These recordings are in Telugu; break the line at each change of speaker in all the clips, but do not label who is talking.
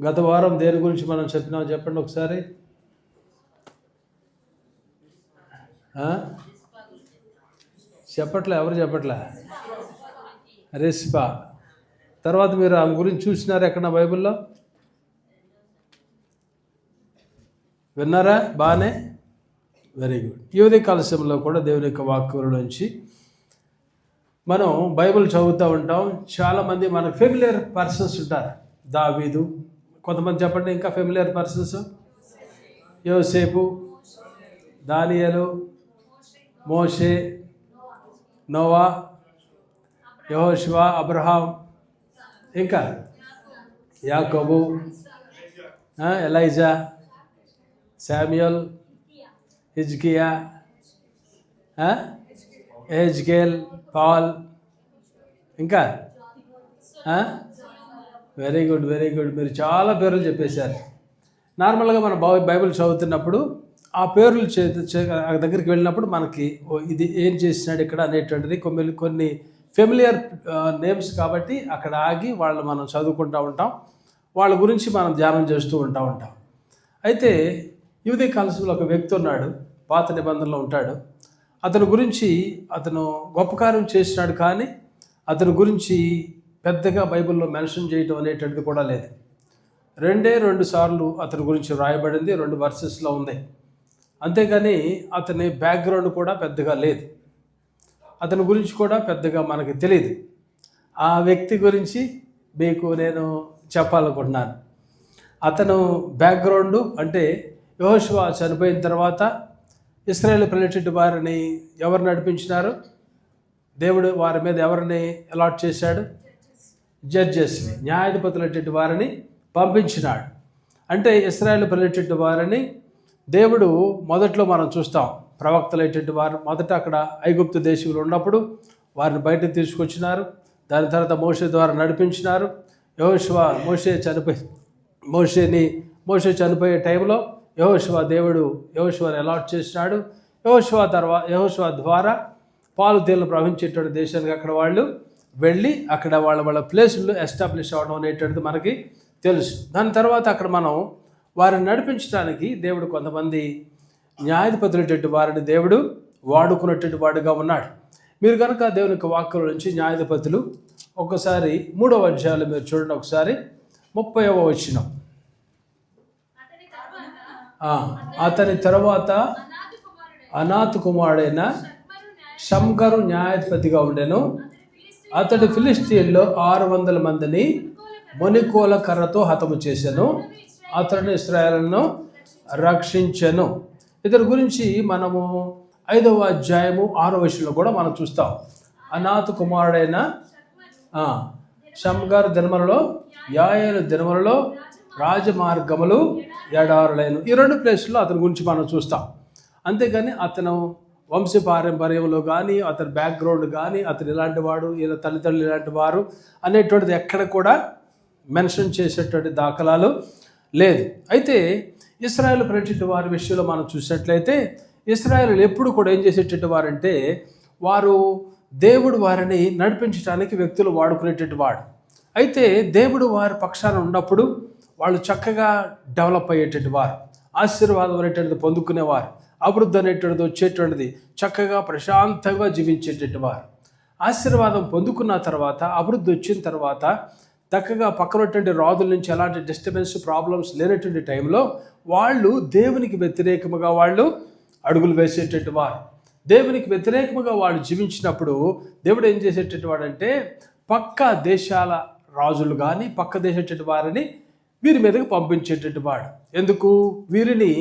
గత వారం దేని గురించి మనం చెప్పినాం చెప్పండి ఒకసారి. చెప్పట్లే, ఎవరు చెప్పట్లే? రిస్పా. తర్వాత మీరు ఆమె గురించి చూసినారా ఎక్కడ బైబిల్లో? విన్నారా? బాగానే, వెరీ గుడ్. ఈ ఉదయకాల సమయంలో కూడా దేవుని యొక్క వాక్యం నుంచి మనం బైబిల్ చదువుతూ ఉంటాం. చాలామంది మనకు ఫెమిలియర్ పర్సన్స్ ఉంటారు. దావీదు, కొంతమంది చెప్పండి ఇంకా ఫెమిలియర్ పర్సన్స్. యోసేపు, దానియేలు, మోషే, నోవా, యెహోషువ, అబ్రహాం, ఇంకా యాకోబు, ఎలైజా, శామ్యుయల్, హిజ్కియా, ఎహెజ్కేల్, పాల్, ఇంకా వెరీ గుడ్, వెరీ గుడ్. మీరు చాలా పేర్లు చెప్పేశారు. నార్మల్గా మన బైబిల్ చదువుతున్నప్పుడు ఆ పేర్లు దగ్గరికి వెళ్ళినప్పుడు మనకి ఇది ఏం చేసినాడు ఇక్కడ అనేటువంటిది కొన్ని ఫెమిలియర్ నేమ్స్ కాబట్టి అక్కడ ఆగి వాళ్ళు మనం చదువుకుంటూ ఉంటాం, వాళ్ళ గురించి మనం ధ్యానం చేస్తూ ఉంటాం. అయితే యువతి కాలశంలో ఒక వ్యక్తి ఉన్నాడు, పాత నిబంధనలో ఉంటాడు. అతని గురించి అతను గొప్ప కార్యం చేసినాడు, కానీ అతని గురించి పెద్దగా బైబిల్లో మెన్షన్ చేయటం అనేటువంటిది కూడా లేదు. 2 సార్లు అతని గురించి రాయబడింది, 2 వర్సెస్లో ఉంది. అంతేగాని అతని బ్యాక్గ్రౌండ్ కూడా పెద్దగా లేదు, అతని గురించి కూడా పెద్దగా మనకి తెలియదు. ఆ వ్యక్తి గురించి మీకు నేను చెప్పాలనుకుంటున్నాను. అతను బ్యాక్గ్రౌండ్ అంటే యెహోషువ చనిపోయిన తర్వాత ఇశ్రాయేలు ప్రజల వారిని ఎవరు నడిపించినారు? దేవుడు వారి మీద ఎవరిని అలాట్ చేశాడు? జడ్జెస్ని, న్యాయాధిపతులటువంటి వారిని పంపించినాడు. అంటే ఇశ్రాయేలు ప్రజల వారిని దేవుడు మొదట్లో మనం చూస్తాం, ప్రవక్తలైనటువంటి వారు మొదట అక్కడ ఐగుప్తు దేశంలో ఉన్నప్పుడు వారిని బయటకు తీసుకొచ్చినారు. దాని తర్వాత మోషే ద్వారా నడిపించినారు. యెహోషువ మోషే చనిపోయే టైంలో దేవుడు యెహోషువని అలాట్ చేసినాడు. యెహోషువ ద్వారా పాలు తేళ్లు ప్రవహించేటువంటి దేశానికి అక్కడ వాళ్ళు వెళ్ళి అక్కడ వాళ్ళ ప్లేసులు ఎస్టాబ్లిష్ అవ్వడం అనేటువంటిది మనకి తెలుసు. దాని తర్వాత అక్కడ మనం వారిని నడిపించడానికి దేవుడు కొంతమంది న్యాయాధిపతులటువంటి వారిని దేవుడు వాడుకున్నటువంటి వాడుగా ఉన్నాడు. మీరు కనుక దేవుని యొక్క వాక్యం నుంచి న్యాయాధిపతులు ఒకసారి 3వ అధ్యాయంలో మీరు చూడండి, ఒకసారి 30వ వచనం. అతని తర్వాత అనాతు కుమారుడైన షమ్గరు న్యాయాధిపతిగా ఉండెను. అతడు ఫిలిష్తీయుల్లో 600 మందిని మొనికోల కర్రతో హతము చేసెను. అతడు ఇశ్రాయేలును రక్షించెను. ఇతని గురించి మనము 5వ అధ్యాయము 6వ వచనంలో కూడా మనం చూస్తాం. అనాతు కుమారుడైన షమ్గర్ దినములలో, యాయేలు దినములలో రాజమార్గములు ఎడారులైన ఈ 2 ప్లేసుల్లో అతని గురించి మనం చూస్తాం. అంతేగాని అతను వంశపారంపర్యంలో కానీ, అతని బ్యాక్గ్రౌండ్ కానీ, అతను ఇలాంటి వాడు, ఇలా తల్లిదండ్రులు ఇలాంటి వారు అనేటువంటిది ఎక్కడ కూడా మెన్షన్ చేసేటువంటి దాఖలాలు లేదు. అయితే ఇశ్రాయేలు ప్రజల వారి విషయంలో మనం చూసినట్లయితే ఇశ్రాయేలు ఎప్పుడు కూడా ఏం చేసేటట్టు వారంటే వారు దేవుడు వారిని నడిపించడానికి వ్యక్తులు వాడుకునేటట్టు వాడు. అయితే దేవుడు వారి పక్షాన ఉన్నప్పుడు వాళ్ళు చక్కగా డెవలప్ అయ్యేటట్టు వారు, ఆశీర్వాదం అనేటువంటిది పొందుకునేవారు, అభివృద్ధి అనేటువంటిది వచ్చేటువంటిది, చక్కగా ప్రశాంతంగా జీవించేటట్టు వారు. ఆశీర్వాదం పొందుకున్న తర్వాత, అభివృద్ధి వచ్చిన తర్వాత చక్కగా పక్కనటువంటి రాజుల నుంచి ఎలాంటి డిస్టర్బెన్స్ ప్రాబ్లమ్స్ లేనటువంటి టైంలో వాళ్ళు దేవునికి వ్యతిరేకముగా వాళ్ళు అడుగులు వేసేటట్టు వారు. దేవునికి వ్యతిరేకముగా వాళ్ళు జీవించినప్పుడు దేవుడు ఏం చేసేటట్టు వాడంటే పక్క దేశాల రాజులు కానీ పక్క దేశేటట్టు వారిని వీరి మీదకి పంపించేటట్టు వాడు. ఎందుకు? వీరిని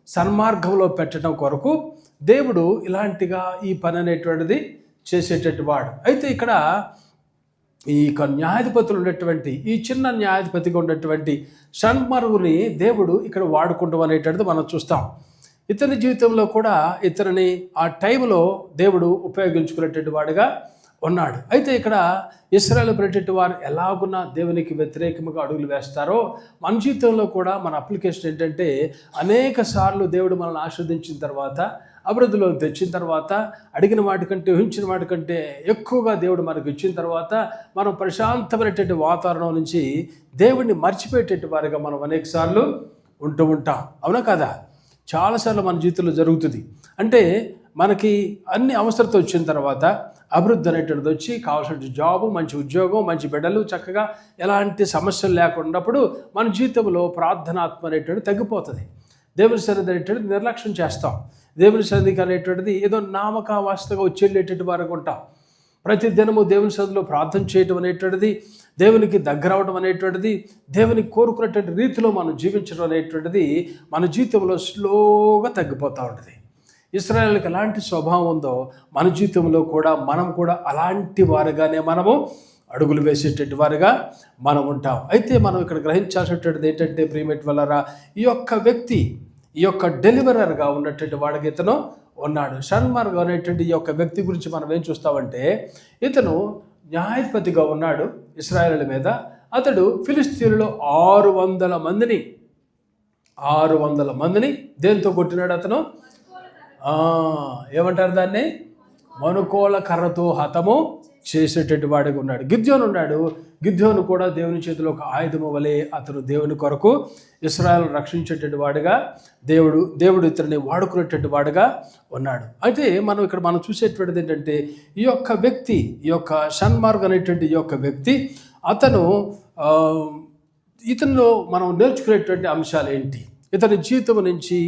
సన్మార్గంలో పెట్టడం కొరకు దేవుడు ఇలాంటిగా ఈ పని అనేటువంటిది చేసేటట్టు వాడు. అయితే ఇక్కడ ఈ న్యాయాధిపతులు ఉన్నటువంటి ఈ చిన్న న్యాయాధిపతిగా ఉన్నటువంటి షమ్గరుని దేవుడు ఇక్కడ వాడుకుంటాం అనేటువంటిది మనం చూస్తాం. ఇతని జీవితంలో కూడా ఇతనిని ఆ టైంలో దేవుడు ఉపయోగించుకునేటువంటి వాడుగా ఉన్నాడు. అయితే ఇక్కడ ఇశ్రాయేలు ప్రజల వారు ఎలాగున్నా దేవునికి వ్యతిరేకంగా అడుగులు వేస్తారో మన జీవితంలో కూడా మన అప్లికేషన్ ఏంటంటే అనేక సార్లు దేవుడు మనల్ని ఆశీర్వదించిన తర్వాత అభివృద్ధిలో తెచ్చిన తర్వాత, అడిగిన వాటికంటే ఊహించిన వాటికంటే ఎక్కువగా దేవుడు మనకు ఇచ్చిన తర్వాత మనం ప్రశాంతమైనటువంటి వాతావరణం నుంచి దేవుడిని మర్చిపోయేటటువంటి వారిగా మనం అనేకసార్లు ఉంటూ ఉంటాం. అవునా కదా? చాలాసార్లు మన జీవితంలో జరుగుతుంది. అంటే మనకి అన్ని అవసరత వచ్చిన తర్వాత అభివృద్ధి అనేటువంటిది వచ్చి కావాల్సిన జాబు, మంచి ఉద్యోగం, మంచి బిడ్డలు, చక్కగా ఎలాంటి సమస్యలు లేకున్నప్పుడు మన జీవితంలో ప్రార్థనాత్మ అనేటువంటిది తగ్గిపోతుంది. దేవుని సన్నిధి అనేటువంటిది నిర్లక్ష్యం చేస్తాం. దేవుని సన్నిధికి అనేటువంటిది ఏదో నామకావాస్తగా వచ్చేళ్ళేటటువంటి వారికి ఉంటాం. ప్రతి దినము దేవుని సన్నిధిలో ప్రార్థన చేయటం అనేటువంటిది, దేవునికి దగ్గర అవడం అనేటువంటిది, దేవునికి కోరుకున్నటువంటి రీతిలో మనం జీవించడం అనేటువంటిది మన జీవితంలో స్లోగా తగ్గిపోతూ ఉంటుంది. ఇశ్రాయేలుకి ఎలాంటి స్వభావం ఉందో మన జీవితంలో కూడా మనం కూడా అలాంటి వారిగానే మనము అడుగులు వేసేటటువంటి వారిగా మనం ఉంటాం. అయితే మనం ఇక్కడ గ్రహించాల్సినటువంటిది ఏంటంటే ప్రియమైనటువంటి వాళ్ళారా, ఈ యొక్క వ్యక్తి ఈ యొక్క డెలివరర్గా ఉన్నటువంటి వాడికి ఇతను ఉన్నాడు. షన్మార్గ్ అనేటువంటి ఈ యొక్క వ్యక్తి గురించి మనం ఏం చూస్తామంటే, ఇతను న్యాయాధిపతిగా ఉన్నాడు ఇశ్రాయేలు మీద. అతడు ఫిలిస్తీన్లో 600 మందిని దేంతో కొట్టినాడు అతను? ఏమంటారు దాన్ని? మనుకోల కర్రతో హతము చేసేటటువంటి వాడిగా ఉన్నాడు. గిద్యోను ఉన్నాడు. గిద్యోను కూడా దేవుని చేతిలో ఒక ఆయుధము వలె అతను దేవుని కొరకు ఇశ్రాయేలు రక్షించేటటువంటి వాడిగా దేవుడు ఇతన్ని వాడుకునేటటువంటి వాడిగా ఉన్నాడు. అయితే మనం చూసేటువంటిది ఏంటంటే, ఈ యొక్క వ్యక్తి, ఈ యొక్క షన్మార్గ్ అనేటువంటి ఈ యొక్క వ్యక్తి, ఇతనిలో మనం నేర్చుకునేటువంటి అంశాలు ఏంటి, ఇతని జీవితం నుంచి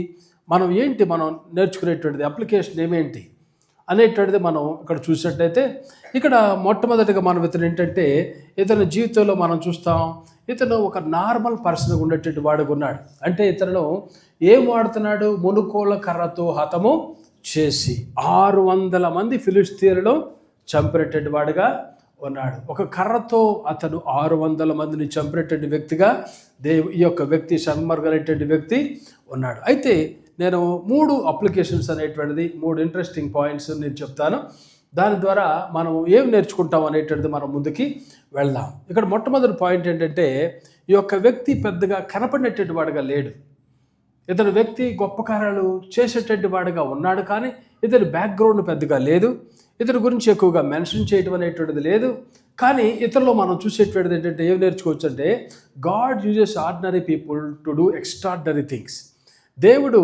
మనం నేర్చుకునేటువంటిది అప్లికేషన్ ఏమేంటి అనేటువంటిది మనం ఇక్కడ చూసినట్లయితే, ఇక్కడ మొట్టమొదటిగా మనం ఇతని జీవితంలో మనం చూస్తాం, ఇతను ఒక నార్మల్ పర్సన్గా ఉండేటువంటి వాడుగా ఉన్నాడు. అంటే ఇతను ఏం వాడుతున్నాడు? మునుకోల కర్రతో హతము చేసి 600 మంది ఫిలిస్తీన్లను చంపినటువంటి వాడుగా ఉన్నాడు. ఒక కర్రతో అతను 600 మందిని చంపినటువంటి వ్యక్తిగా ఈ యొక్క వ్యక్తి షన్మార్గ్ అనేటువంటి వ్యక్తి ఉన్నాడు. అయితే నేను 3 అప్లికేషన్స్ అనేటువంటిది, 3 ఇంట్రెస్టింగ్ పాయింట్స్ నేను చెప్తాను. దాని ద్వారా మనం ఏం నేర్చుకుంటాం అనేటువంటిది మనం ముందుకి వెళ్దాం. ఇక్కడ మొట్టమొదటి పాయింట్ ఏంటంటే, ఈ యొక్క వ్యక్తి పెద్దగా కనపడినటువంటి వాడుగా లేడు. ఇతని వ్యక్తి గొప్ప కార్యాలు చేసేటువంటి వాడుగా ఉన్నాడు, కానీ ఇతని బ్యాక్గ్రౌండ్ పెద్దగా లేదు. ఇతని గురించి ఎక్కువగా మెన్షన్ చేయడం అనేటువంటిది లేదు. కానీ ఇతరులో మనం చూసేటువంటిది ఏంటంటే, ఏం నేర్చుకోవచ్చు అంటే, God uses ordinary people to do extraordinary things. దేవుడు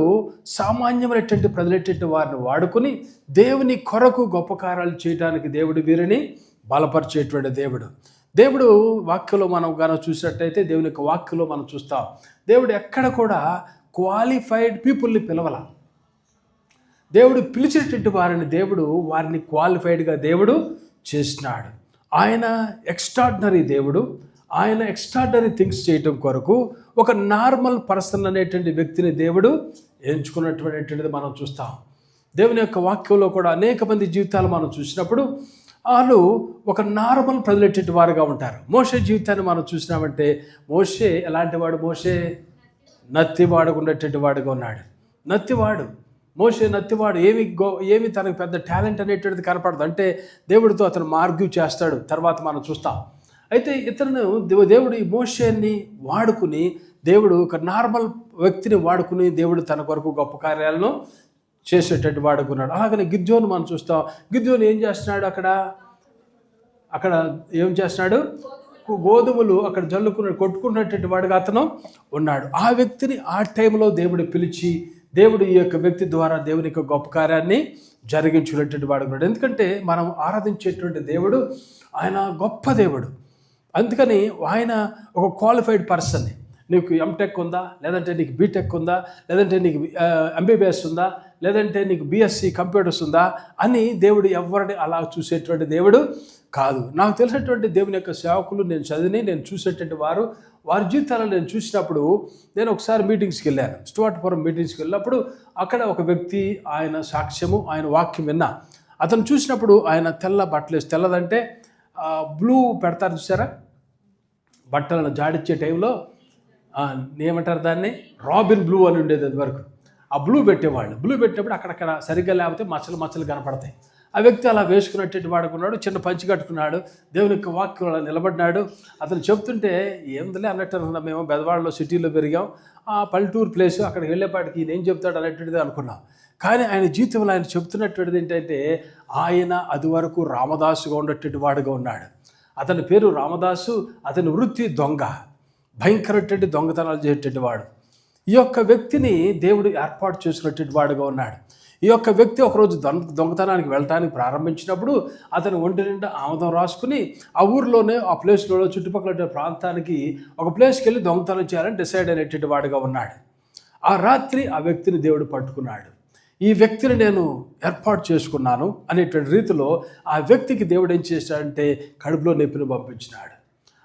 సామాన్యమైనటువంటి ప్రజలైనటువంటి వారిని వాడుకొని దేవుని కొరకు గొప్ప కార్యాలు చేయడానికి దేవుడు వీరిని బలపరిచేటువంటి దేవుడు వాక్యంలో మనం గాన చూసినట్టయితే, దేవుని యొక్క వాక్యంలో మనం చూస్తాం, దేవుడు ఎక్కడ కూడా క్వాలిఫైడ్ పీపుల్ని పిలవల. దేవుడు పిలిచేటువంటి వారిని క్వాలిఫైడ్గా దేవుడు చేసినాడు. ఆయన ఎక్స్ట్రాడినరీ దేవుడు. ఆయన ఎక్స్ట్రాడినరీ థింగ్స్ చేయటం కొరకు ఒక నార్మల్ పర్సన్ అనేటువంటి వ్యక్తిని దేవుడు ఎంచుకున్నటువంటిది మనం చూస్తాం. దేవుని యొక్క వాక్యంలో కూడా అనేక మంది జీవితాలు మనం చూసినప్పుడు వాళ్ళు ఒక నార్మల్ ప్రజలెట్టేటి వారుగా ఉంటారు. మోషే జీవితాన్ని మనం చూసినామంటే, మోషే ఎలాంటి వాడు? మోషే నత్తివాడుగా ఉండేటువంటి వాడుగా ఉన్నాడు. మోషే నత్తివాడు. ఏమి తనకు పెద్ద టాలెంట్ అనేటువంటిది కనపడదు. అంటే దేవుడితో అతను ఆర్గ్యూ చేస్తాడు, తర్వాత మనం చూస్తాం. అయితే దేవుడు ఈ మోషేని వాడుకుని, దేవుడు ఒక నార్మల్ వ్యక్తిని వాడుకుని దేవుడు తన కొరకు గొప్ప కార్యాలను చేసేటట్టు వాడుకున్నాడు. అలాగనే గిద్యోను మనం చూస్తాం. గిద్యోను ఏం చేస్తున్నాడు? అక్కడ ఏం చేస్తున్నాడు? గోధుమలు అక్కడ కొట్టుకున్నటువంటి వాడుగా అతను ఉన్నాడు. ఆ వ్యక్తిని ఆ టైంలో దేవుడు పిలిచి, దేవుడు ఈ యొక్క వ్యక్తి ద్వారా దేవుని యొక్క గొప్ప కార్యాన్ని జరిగించుకునేటువంటి వాడు ఉన్నాడు. ఎందుకంటే మనం ఆరాధించేటువంటి దేవుడు ఆయన గొప్ప దేవుడు. అందుకని ఆయన ఒక క్వాలిఫైడ్ పర్సన్ని. నీకు ఎంటెక్ ఉందా, లేదంటే నీకు బీటెక్ ఉందా, లేదంటే నీకు ఎంబీబీఎస్ ఉందా, లేదంటే నీకు బీఎస్సీ కంప్యూటర్స్ ఉందా అని దేవుడు ఎవరిని అలా చూసేటువంటి దేవుడు కాదు. నాకు తెలిసినటువంటి దేవుని యొక్క సేవకులు నేను చూసేటువంటి వారి జీవితాలను నేను చూసినప్పుడు, నేను ఒకసారి మీటింగ్స్కి వెళ్ళాను. స్టువర్ట్పురం మీటింగ్స్కి వెళ్ళినప్పుడు అక్కడ ఒక వ్యక్తి ఆయన సాక్ష్యము, ఆయన వాక్యం విన్నా. అతను చూసినప్పుడు ఆయన తెల్ల బట్టలు, తెల్లదంటే బ్లూ పెడతారు చూసారా, బట్టలను జాడిచ్చే టైంలో ఏమంటారు దాన్ని, రాబిన్ బ్లూ అని ఉండేది అది వరకు. ఆ బ్లూ పెట్టేవాళ్ళు. బ్లూ పెట్టినప్పుడు అక్కడక్కడ సరిగ్గా లేకపోతే మచ్చలు కనపడతాయి. ఆ వ్యక్తి అలా వేసుకున్నట్టు వాడుకున్నాడు, చిన్న పంచి కట్టుకున్నాడు, దేవుని యొక్క వాక్యం అలా నిలబడినాడు. అతను చెప్తుంటే ఏందిలే అన్నట్టు అనుకున్నాం, మేము బెదవాడలో సిటీలో పెరిగాం, ఆ పల్లెటూరు ప్లేస్, అక్కడికి వెళ్ళేపాటికి ఈయన ఏం చెప్తాడు అనేటువంటిది అనుకున్నాం. కానీ ఆయన జీవితంలో ఆయన చెప్తున్నటువంటిది ఏంటంటే, ఆయన అది వరకు రామదాసుగా ఉన్నటువంటి వాడుగా ఉన్నాడు. అతని పేరు రామదాసు, అతని వృత్తి దొంగ, భయంకరటువంటి దొంగతనాలు చేసేటువంటి వాడు. ఈ యొక్క వ్యక్తిని దేవుడు ఏర్పాటు చేసుకున్నటువంటి వాడుగా ఉన్నాడు. ఈ యొక్క వ్యక్తి ఒకరోజు దొంగతనానికి వెళ్ళటానికి ప్రారంభించినప్పుడు అతను ఒంటి నిండా ఆముదం రాసుకుని ఆ ఊరిలోనే ఆ ప్లేస్లో చుట్టుపక్కల ప్రాంతానికి ఒక ప్లేస్కి వెళ్ళి దొంగతనం చేయాలని డిసైడ్ అయినటువంటి వాడుగా ఉన్నాడు. ఆ రాత్రి ఆ వ్యక్తిని దేవుడు పట్టుకున్నాడు. ఈ వ్యక్తిని నేను ఏర్పాటు చేసుకున్నాను అనేటువంటి రీతిలో ఆ వ్యక్తికి దేవుడు ఏం చేశాడంటే కడుపులో నొప్పిని పంపించినాడు.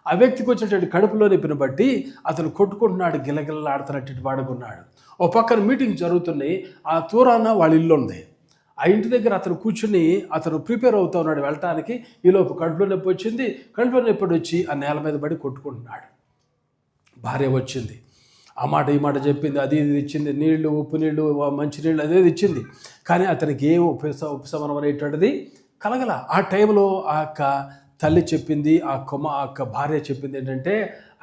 ఆ వ్యక్తికి వచ్చినటువంటి కడుపులో నొప్పిని బట్టి అతను కొట్టుకుంటున్నాడు, గిలగిలలాడుతున్నటువంటి వాడుకున్నాడు. ఓ పక్కన మీటింగ్ జరుగుతున్నాయి, ఆ దూరాన వాళ్ళ ఇల్లు ఉంది. ఆ ఇంటి దగ్గర అతను కూర్చుని అతను ప్రిపేర్ అవుతూ ఉన్నాడు వెళ్ళటానికి. ఈలోపు కడుపులో నొప్పి వచ్చింది. కడుపులో నొప్పి వచ్చి ఆ నేల మీద పడి కొట్టుకుంటున్నాడు. భార్య వచ్చింది, ఆ మాట ఈ మాట చెప్పింది, అది ఇది ఇచ్చింది, నీళ్లు, ఉప్పు నీళ్లు, మంచినీళ్ళు అదేది ఇచ్చింది. కానీ అతనికి ఏం ఉపశమనం అనేటువంటిది కలగల. ఆ టైంలో ఆ యొక్క తల్లి చెప్పింది, ఆ యొక్క భార్య చెప్పింది ఏంటంటే,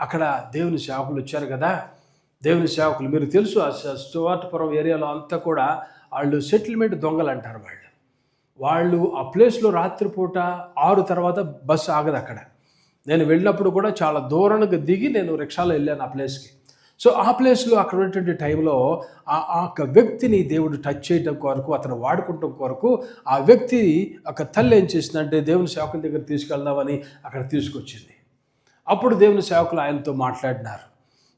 అక్కడ దేవుని సేవకులు వచ్చారు కదా, దేవుని సేవకులు మీరు తెలుసు ఆ స్టువర్ట్పురం ఏరియాలో అంతా కూడా వాళ్ళు సెటిల్మెంట్ దొంగలు అంటారు. వాళ్ళు ఆ ప్లేస్లో రాత్రిపూట 6 తర్వాత బస్సు ఆగదు అక్కడ. నేను వెళ్ళినప్పుడు కూడా చాలా దూరంగా దిగి నేను రిక్షాలో వెళ్ళాను ఆ ప్లేస్కి. సో ఆ ప్లేస్లో అక్కడ ఉన్నటువంటి టైంలో ఆ వ్యక్తిని దేవుడు టచ్ చేయడం కొరకు, అతను వాడుకుంటాం కొరకు ఆ వ్యక్తి ఒక తల్లి ఏం చేసిందంటే దేవుని సేవకుల దగ్గర తీసుకెళ్దామని అక్కడ తీసుకొచ్చింది. అప్పుడు దేవుని సేవకులు ఆయనతో మాట్లాడినారు.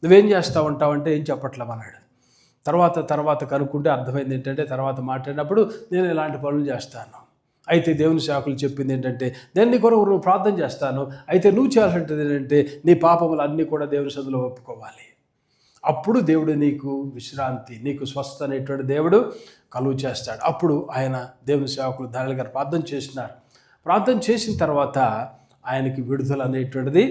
నువ్వేం చేస్తూ ఉంటావంటే ఏం చెప్పట్లేమన్నాడు. తర్వాత కనుక్కుంటే అర్థమైంది ఏంటంటే, తర్వాత మాట్లాడినప్పుడు నేను ఇలాంటి పనులు చేస్తాను. అయితే దేవుని సేవకులు చెప్పింది ఏంటంటే, నేను నీ కొరకు నువ్వు ప్రార్థన చేస్తాను, అయితే నువ్వు చేయాల్సింది ఏంటంటే నీ పాపములు అన్నీ కూడా దేవుని సన్నిధిలో ఒప్పుకోవాలి. అప్పుడు దేవుడు నీకు విశ్రాంతి, నీకు స్వస్థ అనేటువంటి దేవుడు కలుగు చేస్తాడు. అప్పుడు ఆయన దేవుని సేవకులు దానిల గారు ప్రార్థన చేసినారు. ప్రార్థన చేసిన తర్వాత ఆయనకి విడుదల అనేటువంటిది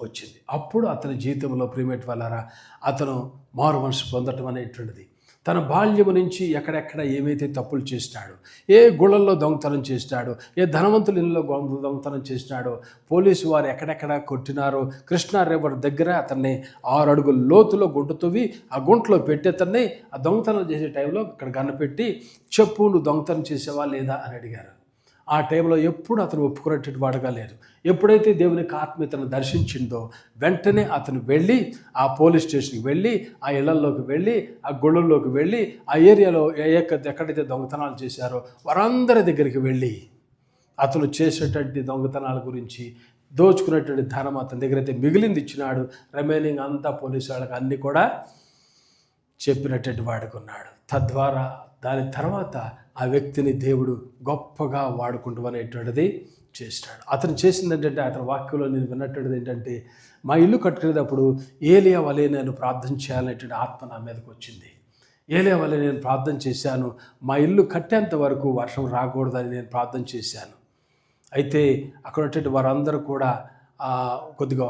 వచ్చింది. అప్పుడు అతని జీవితంలో ప్రియమేట్ వాళ్ళారా, అతను మారు మనసు పొందటం అనేటువంటిది, తన బాల్యము నుంచి ఎక్కడెక్కడ ఏమైతే తప్పులు చేసినాడు, ఏ గుళ్ళల్లో దొంగతనం చేసినాడు, ఏ ధనవంతుల ఇళ్ళలో దొంగతనం చేసినాడో, పోలీసు వారు ఎక్కడెక్కడ కొట్టినారో, కృష్ణా రివర్ దగ్గర అతన్ని 6 అడుగుల లోతులో గుంట తవ్వి ఆ గుంటలో పెట్టి అతన్ని ఆ దొంగతనం చేసే టైంలో అక్కడ కనిపెట్టి చెప్పు నువ్వు దొంగతనం చేసేవా లేదా అని అడిగారు. ఆ టైంలో ఎప్పుడు అతను ఒప్పుకునేటువంటి వాడుగా లేదు. ఎప్పుడైతే దేవునికి ఆత్మ ఇతను దర్శించిందో వెంటనే అతను వెళ్ళి ఆ పోలీస్ స్టేషన్కి వెళ్ళి ఆ ఇళ్లలోకి వెళ్ళి ఆ గుళ్ళల్లోకి వెళ్ళి ఆ ఏరియాలో ఎక్కడైతే దొంగతనాలు చేశారో వారందరి దగ్గరికి వెళ్ళి అతను చేసేటువంటి దొంగతనాల గురించి, దోచుకునేటువంటి ధనం అతని దగ్గర అయితే మిగిలింది ఇచ్చినాడు. రిమైనింగ్ అంతా పోలీసు వాళ్ళకి అన్నీ కూడా చెప్పినటువంటి వాడుకున్నాడు. తద్వారా దాని తర్వాత ఆ వ్యక్తిని దేవుడు గొప్పగా వాడుకుంటూ అనేటువంటిది చేసినాడు. అతను చేసింది ఏంటంటే, అతని వాక్యంలో నేను విన్నటువంటిది ఏంటంటే, మా ఇల్లు కట్టుకునేటప్పుడు ఏలియా వలె నేను ప్రార్థన చేయాలనేటువంటి ఆత్మ నా మీదకి వచ్చింది. ఏలియా వలె నేను ప్రార్థన చేశాను, మా ఇల్లు కట్టేంత వరకు వర్షం రాకూడదని నేను ప్రార్థన చేశాను. అయితే అక్కడ ఉన్నటువంటి వారందరూ కూడా కొద్దిగా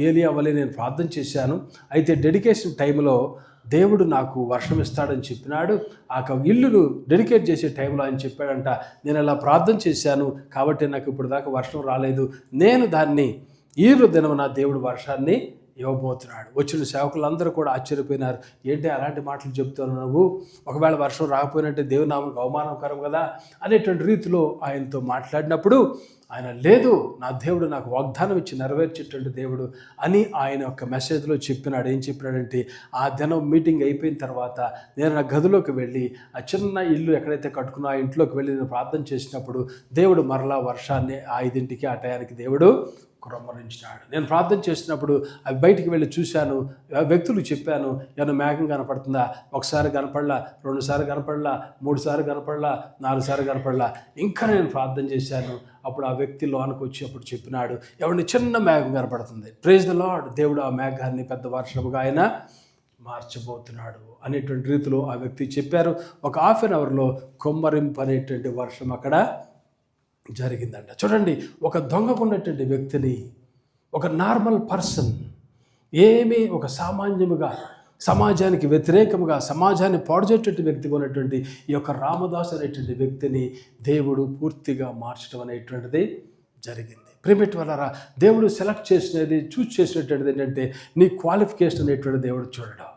ఏలియా వలె నేను ప్రార్థన చేశాను. అయితే డెడికేషన్ టైంలో దేవుడు నాకు వర్షం ఇస్తాడని చెప్పినాడు. ఆ ఇల్లును డెడికేట్ చేసే టైంలో ఆయన చెప్పాడంట, నేను అలా ప్రార్థన చేశాను కాబట్టి నాకు ఇప్పుడు దాకా వర్షం రాలేదు, నేను దాన్ని ఈ దినం నా దేవుడు వర్షాన్ని ఇవ్వబోతున్నాడు. వచ్చిన సేవకులందరూ కూడా ఆశ్చర్యపోయినారు. ఏంటి అలాంటి మాటలు చెప్తున్నావు నువ్వు, ఒకవేళ వర్షం రాకపోయినట్టే దేవుని నామకు అవమానకరం కదా అనేటువంటి రీతిలో ఆయనతో మాట్లాడినప్పుడు ఆయన లేదు, నా దేవుడు నాకు వాగ్దానం ఇచ్చి నెరవేర్చేటువంటి దేవుడు అని ఆయన యొక్క మెసేజ్లో చెప్పినాడు. ఏం చెప్పినాడంటే, ఆ దినం మీటింగ్ అయిపోయిన తర్వాత నేను నా గదిలోకి వెళ్ళి ఆ చిన్న ఇల్లు ఎక్కడైతే కట్టుకున్నా ఆ ఇంట్లోకి వెళ్ళి నేను ప్రార్థన చేసినప్పుడు దేవుడు మరలా వర్షాన్ని 5ంటికి ఆ టయానికి దేవుడు కుమ్మరించినాడు. నేను ప్రార్థన చేసినప్పుడు అవి బయటికి వెళ్ళి చూశాను, వ్యక్తులు చెప్పాను, ఏమైనా మేఘం కనపడుతుందా, ఒకసారి కనపడలా, 2 సార్లు కనపడలా, 3 సార్లు కనపడలా, 4 సార్లు కనపడలా. ఇంకా నేను ప్రార్థన చేశాను. అప్పుడు ఆ వ్యక్తి లోనికి వచ్చి అప్పుడు చెప్పినాడు, ఎవరిని చిన్న మేఘం కనపడుతుంది, ప్రైజ్ ద లార్డ్, దేవుడు ఆ మేఘాన్ని పెద్ద వర్షముగా ఆయన మార్చబోతున్నాడు అనేటువంటి రీతిలో ఆ వ్యక్తి చెప్పారు. ఒక హాఫ్ అన్ అవర్లో కొమ్మరింపు అనేటువంటి వర్షం అక్కడ జరిగిందంట. చూడండి, ఒక దొంగకున్నటువంటి వ్యక్తిని, ఒక నార్మల్ పర్సన్, ఏమీ ఒక సామాన్యముగా సమాజానికి వ్యతిరేకంగా సమాజాన్ని పాడుచేటువంటి వ్యక్తిగా ఉన్నటువంటి ఈ యొక్క రామదాసు అనేటువంటి వ్యక్తిని దేవుడు పూర్తిగా మార్చడం అనేటువంటిది జరిగింది. ప్రియమైన వాళ్ళారా, దేవుడు సెలెక్ట్ చేసినది, చూస్ చేసినటువంటిది ఏంటంటే నీ క్వాలిఫికేషన్ అనేటువంటి దేవుడు చూడడం.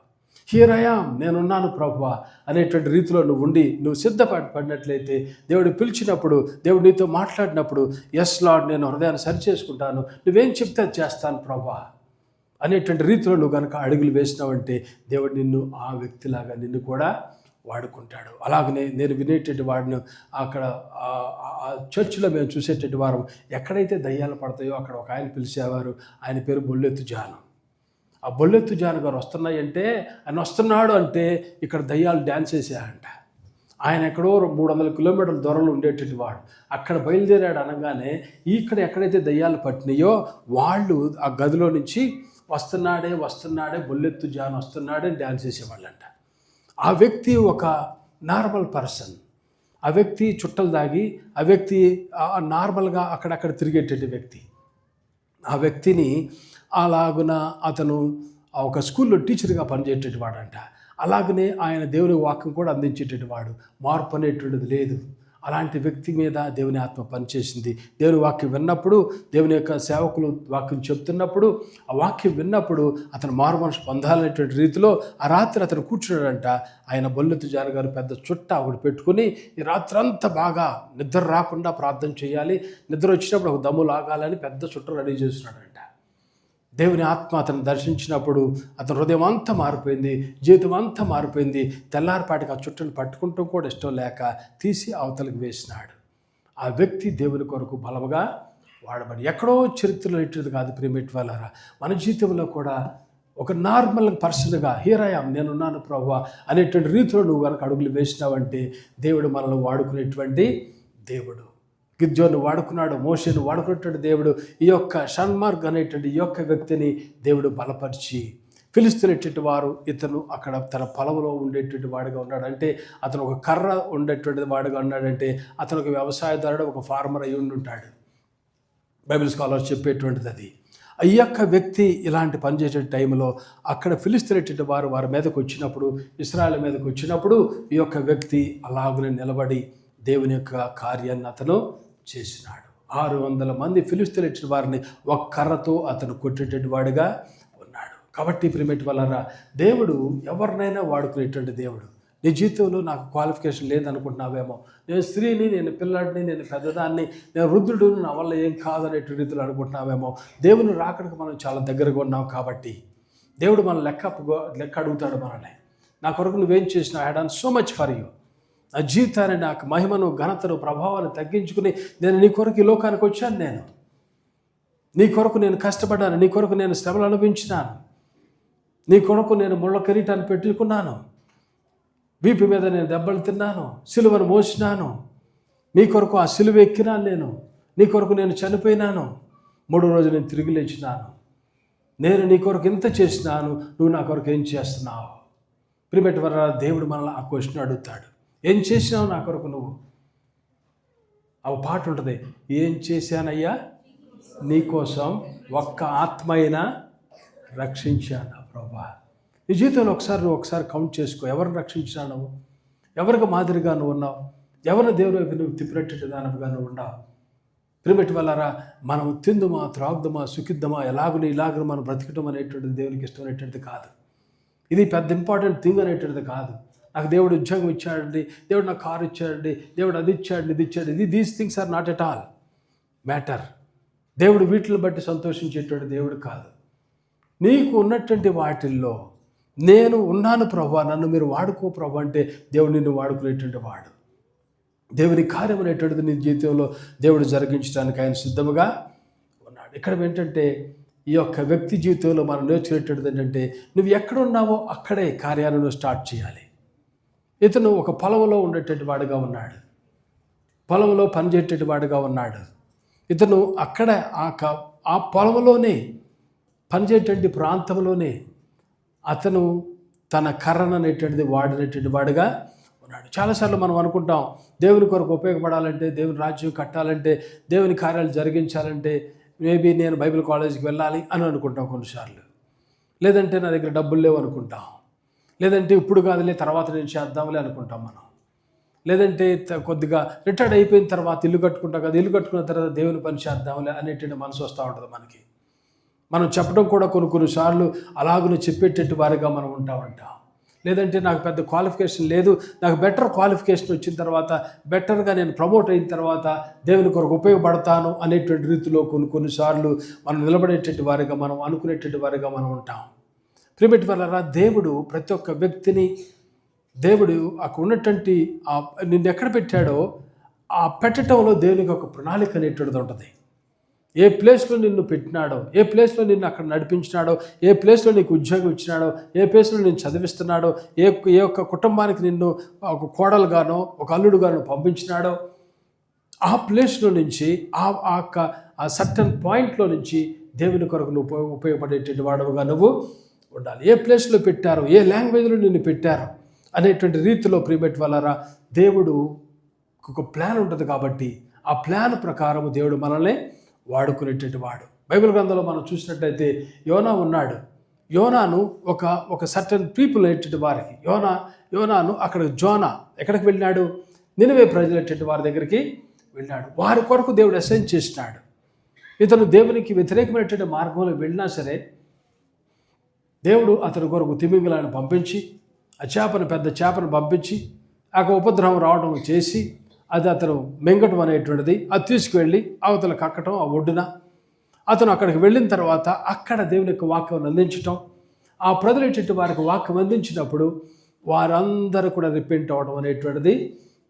హియర్ ఐ యామ్, నేనున్నాను ప్రభువా అనేటువంటి రీతిలో నువ్వు ఉండి నువ్వు సిద్ధపడినట్లయితే, దేవుడు పిలిచినప్పుడు, దేవుడు నీతో మాట్లాడినప్పుడు, ఎస్ లార్డ్, నేను హృదయాన్ని సరి చేసుకుంటాను, నువ్వేం చెప్తే అది చేస్తాను ప్రభువా అనేటువంటి రీతిలో నువ్వు కనుక అడుగులు వేసినావంటే దేవుడు నిన్ను ఆ వ్యక్తిలాగా నిన్ను కూడా వాడుకుంటాడు. అలాగనే నేను వినేటువంటి వాడిని అక్కడ చర్చిలో మేము చూసేటువంటి వారం, ఎక్కడైతే దయ్యాలు పడతాయో అక్కడ ఒక ఆయన పిలిచేవారు. ఆయన పేరు బొల్లెత్తు జాను. ఆ బొల్లెత్తు జాను గారు వస్తున్నాయంటే, ఆయన వస్తున్నాడు అంటే ఇక్కడ దయ్యాలు డ్యాన్స్ వేసాయంట. ఆయన ఎక్కడో 300 కిలోమీటర్ల దూరంలో ఉండేటువంటి వాడు. అక్కడ బయలుదేరాడు అనగానే ఇక్కడ ఎక్కడైతే దయ్యాలు పట్టినాయో వాళ్ళు ఆ గదిలో నుంచి వస్తున్నాడే బొల్లెత్తు జాను వస్తున్నాడే డ్యాన్స్ చేసేవాళ్ళంట. ఆ వ్యక్తి ఒక నార్మల్ పర్సన్. ఆ వ్యక్తి చుట్టలు దాగి, ఆ వ్యక్తి నార్మల్గా అక్కడక్కడ తిరిగేటువంటి వ్యక్తి. ఆ వ్యక్తిని అలాగున అతను ఒక స్కూల్లో టీచర్గా పనిచేసేటువంటి వాడంట. అలాగనే ఆయన దేవుని వాక్యం కూడా అందించేటువంటి వాడు. మార్పు అనేటువంటిది లేదు. అలాంటి వ్యక్తి మీద దేవుని ఆత్మ పనిచేసింది. దేవుని వాక్యం విన్నప్పుడు, దేవుని యొక్క సేవకులు వాక్యం చెప్తున్నప్పుడు, ఆ వాక్యం విన్నప్పుడు అతను మారు మనసు పొందాలనేటువంటి రీతిలో ఆ రాత్రి అతను కూర్చున్నాడంట. ఆయన బొల్లెత్తు జాను గారు పెద్ద చుట్ట ఒకటి పెట్టుకుని ఈ రాత్రంతా బాగా నిద్ర రాకుండా ప్రార్థన చేయాలి, నిద్ర వచ్చినప్పుడు ఒక దమ్ము లాగాలని పెద్ద చుట్ట రెడీ చేస్తున్నాడంట. దేవుని ఆత్మ అతను దర్శించినప్పుడు అతని హృదయం అంతా మారిపోయింది, జీవితం అంతా మారిపోయింది. తెల్లారిపాటికి ఆ చుట్టను పట్టుకుంటాం కూడా ఇష్టం లేక తీసి అవతలకు వేసినాడు. ఆ వ్యక్తి దేవుని కొరకు బలముగా వాడబడి, ఎక్కడో చరిత్రలో ఇచ్చేది కాదు ప్రియమైన వాళ్ళారా, మన జీవితంలో కూడా ఒక నార్మల్ పర్సన్గా హియర్ ఐ యామ్, నేనున్నాను ప్రభువా అనేటువంటి రీతిలో నువ్వు కనుక అడుగులు వేసినావంటే దేవుడు మనల్ని వాడుకునేటువంటి దేవుడు. గిద్యోను వాడుకున్నాడు, మోషేను వాడుకున్నటువంటి దేవుడు ఈ యొక్క షన్మార్గ్ అనేటువంటి ఈ యొక్క వ్యక్తిని దేవుడు బలపరిచి, ఫిలిస్తీనేటువంటి వారు ఇతను అక్కడ తన పొలంలో ఉండేటువంటి వాడుగా ఉన్నాడు. అంటే అతను ఒక కర్ర ఉండేటువంటి వాడుగా ఉన్నాడంటే అతను ఒక వ్యవసాయదారుడు, ఒక ఫార్మర్ అయి ఉంటాడు. బైబిల్ స్కాలర్స్ చెప్పేటువంటిది అది. ఈ యొక్క వ్యక్తి ఇలాంటి పనిచేసే టైంలో అక్కడ ఫిలిస్తీనేటువంటి వారు వారి మీదకి వచ్చినప్పుడు, ఇశ్రాయేలు మీదకి వచ్చినప్పుడు ఈ యొక్క వ్యక్తి అలాగనే నిలబడి దేవుని యొక్క కార్యాన్ని అతను చేసినాడు. 600 మంది ఫిలిస్తీనేటువంటి వారిని ఒక కర్రతో అతను కొట్టేటువంటి వాడుగా ఉన్నాడు. కాబట్టి ప్రియమైన వాళ్ళారా, దేవుడు ఎవరినైనా వాడుకునేటువంటి దేవుడు. నీ జీవితంలో నాకు క్వాలిఫికేషన్ లేదనుకుంటున్నావేమో, నేను స్త్రీని, నేను పిల్లాడిని, నేను పెద్దదాన్ని, నేను వృద్ధుడు, నా వల్ల ఏం కాదనేటువంటి రీతిలో అనుకుంటున్నావేమో. దేవుని రాకడికి మనం చాలా దగ్గరగా ఉన్నాం కాబట్టి దేవుడు మన లెక్క అడుగుతాడు మనల్ని. నా కొరకు నువ్వేం చేసినావు? I have done so much for you. నా జీవితాన్ని, నాకు మహిమను, ఘనతను, ప్రభావాన్ని తగ్గించుకుని నేను నీ కొరకు ఈ లోకానికి వచ్చాను. నేను నీ కొరకు నేను కష్టపడ్డాను, నీ కొరకు నేను శ్రమలు అనుభవించినాను, నీ కొరకు నేను ముళ్ళ కిరీటాన్ని పెట్టుకున్నాను, వీపు మీద నేను దెబ్బలు తిన్నాను, సిలువను మోసినాను, నీ కొరకు ఆ సిలువ ఎక్కినాను, నేను నీ కొరకు నేను చనిపోయినాను, 3వ రోజు నేను తిరిగి లేచినాను, నేను నీ కొరకు ఇంత చేసినాను, నువ్వు నా కొరకు ఏం చేస్తున్నావు? ప్రియమైన వారా, దేవుడు మనల్ని ఆ క్వశ్చన్ అడుగుతాడు. ఏం చేసినావు నా కొరకు నువ్వు? ఆ పాట ఉంటుంది, ఏం చేశానయ్యా నీకోసం, ఒక్క ఆత్మ అయినా రక్షించాను ప్రభువా. నీ జీవితంలో ఒకసారి కౌంట్ చేసుకో. ఎవరిని రక్షించినా నువ్వు? ఎవరికి మాదిరిగా నువ్వు ఉన్నావు? ఎవరిని దేవుని నువ్వు తిప్పినట్టు దానిగా నువ్వు ఉన్నావు? ప్రియమైన వాళ్ళారా, మనం తిందుమా, త్రాగుదమా, సుఖిద్దామా, ఇలాగను మనం బ్రతికటం అనేటువంటిది దేవునికి ఇష్టమైనటువంటిది కాదు. ఇది పెద్ద ఇంపార్టెంట్ థింగ్ అనేటువంటిది కాదు. నాకు దేవుడు ఉద్యోగం ఇచ్చాడండి, దేవుడు నాకు కారు ఇచ్చాడండి, దేవుడు అది ఇచ్చాడు, ఇది ఇచ్చాడు, these things are not at all matter. దేవుడు వీటిని బట్టి సంతోషించేటువంటి దేవుడు కాదు. నీకు ఉన్నటువంటి వాటిల్లో నేను ఉన్నాను ప్రభువా, నన్ను మీరు వాడుకో ప్రభు అంటే దేవుడు నిన్ను వాడుకునేటువంటి వాడు. దేవుని కార్యం అనేటువంటిది నీ జీవితంలో దేవుడు జరిగించడానికి ఆయన సిద్ధముగా ఉన్నాడు. ఇక్కడ ఏంటంటే ఈ యొక్క వ్యక్తి జీవితంలో మనం నేర్చుకునేటువంటిది ఏంటంటే, నువ్వు ఎక్కడ ఉన్నావో అక్కడే కార్యాలను స్టార్ట్ చేయాలి. ఇతను ఒక పొలంలో ఉండేటువంటి వాడుగా ఉన్నాడు, పొలంలో పనిచేసేటువంటి వాడుగా ఉన్నాడు. ఇతను అక్కడ ఆ పొలంలోనే పనిచేసేటువంటి ప్రాంతంలోనే అతను తన కర్రను అనేటువంటిది వాడినటువంటి వాడుగా ఉన్నాడు. చాలాసార్లు మనం అనుకుంటాం, దేవుని కొరకు ఉపయోగపడాలంటే, దేవుని రాజ్యం కట్టాలంటే, దేవుని కార్యాలు జరిగించాలంటే మేబీ నేను బైబిల్ కాలేజీకి వెళ్ళాలి అని అనుకుంటాం కొన్నిసార్లు. లేదంటే నా దగ్గర డబ్బులు లేవు అనుకుంటాం. లేదంటే ఇప్పుడు కాదులే తర్వాత నేను చేద్దాంలే అనుకుంటాం మనం. లేదంటే కొద్దిగా రిటైర్డ్ అయిపోయిన తర్వాత ఇల్లు కట్టుకుంటాం కదా, ఇల్లు కట్టుకున్న తర్వాత దేవుని పని చేద్దాంలే అనేటువంటి మనసు వస్తూ ఉంటుంది మనకి. మనం చెప్పడం కూడా కొన్నిసార్లు అలాగనే చెప్పేటట్టు వారిగా మనం ఉంటాం. లేదంటే నాకు పెద్ద క్వాలిఫికేషన్ లేదు, నాకు బెటర్ క్వాలిఫికేషన్ వచ్చిన తర్వాత బెటర్గా నేను ప్రమోట్ అయిన తర్వాత దేవుని కొరకు ఉపయోగపడతాను అనేటువంటి రీతిలో కొన్నిసార్లు మనం నిలబడేటట్టు వారిగా మనం అనుకునేటట్టు వారిగా మనం ఉంటాం. ప్రియమైన వారలారా, దేవుడు ప్రతి ఒక్క వ్యక్తిని, దేవుడు అక్కడ ఉన్నటువంటి నిన్ను ఎక్కడ పెట్టాడో ఆ పెట్టడంలో దేవునికి ఒక ప్రణాళిక అనేటువంటిది ఉంటుంది. ఏ ప్లేస్లో నిన్ను పెట్టినాడో, ఏ ప్లేస్లో నిన్ను అక్కడ నడిపించినాడో, ఏ ప్లేస్లో నీకు ఉద్యోగం ఇచ్చినాడో, ఏ ప్లేస్లో నిన్ను చదివిస్తున్నాడో, ఏ ఒక్క కుటుంబానికి నిన్ను ఒక కోడలుగానో ఒక అల్లుడుగానో పంపించినాడో, ఆ ప్లేస్లో నుంచి ఆ సర్టన్ పాయింట్లో నుంచి దేవుని కొరకు నువ్వు ఉపయోగపడేటువంటి వాడుగా నువ్వు ఉండాలి. ఏ ప్లేస్లో పెట్టారో, ఏ లాంగ్వేజ్లో నిన్ను పెట్టారో అనేటువంటి రీతిలో ప్రియమైన వాళ్ళారా, దేవుడు ఒక ప్లాన్ ఉంటుంది. కాబట్టి ఆ ప్లాన్ ప్రకారం దేవుడు మనల్ని వాడుకునేటువంటి వాడు. బైబిల్ గ్రంథంలో మనం చూసినట్టయితే యోనా ఉన్నాడు. యోనాను ఒక సర్టన్ పీపుల్ అనేటువంటి వారికి యోనాను అక్కడ జోనా ఎక్కడికి వెళ్ళినాడు? నినివే ప్రజలైనటువంటి వారి దగ్గరికి వెళ్ళాడు. వారి కొరకు దేవుడు అసైన్ చేసినాడు. ఇతను దేవునికి వ్యతిరేకమైనటువంటి మార్గంలో వెళ్ళినా సరే దేవుడు అతని కొరకు తిమింగలాన్ని పంపించి, పెద్ద చేపను పంపించి ఆ ఉపద్రవం రావడం చేసి అది అతను మింగటం అనేటువంటిది అది తీసుకువెళ్ళి అవతల కక్కటం ఆ ఒడ్డున. అతను అక్కడికి వెళ్ళిన తర్వాత అక్కడ దేవుని యొక్క వాక్యం అందించటం, ఆ ప్రజలు వారికి వాక్యం అందించినప్పుడు వారందరూ కూడా రిపెంట్ అవ్వడం అనేటువంటిది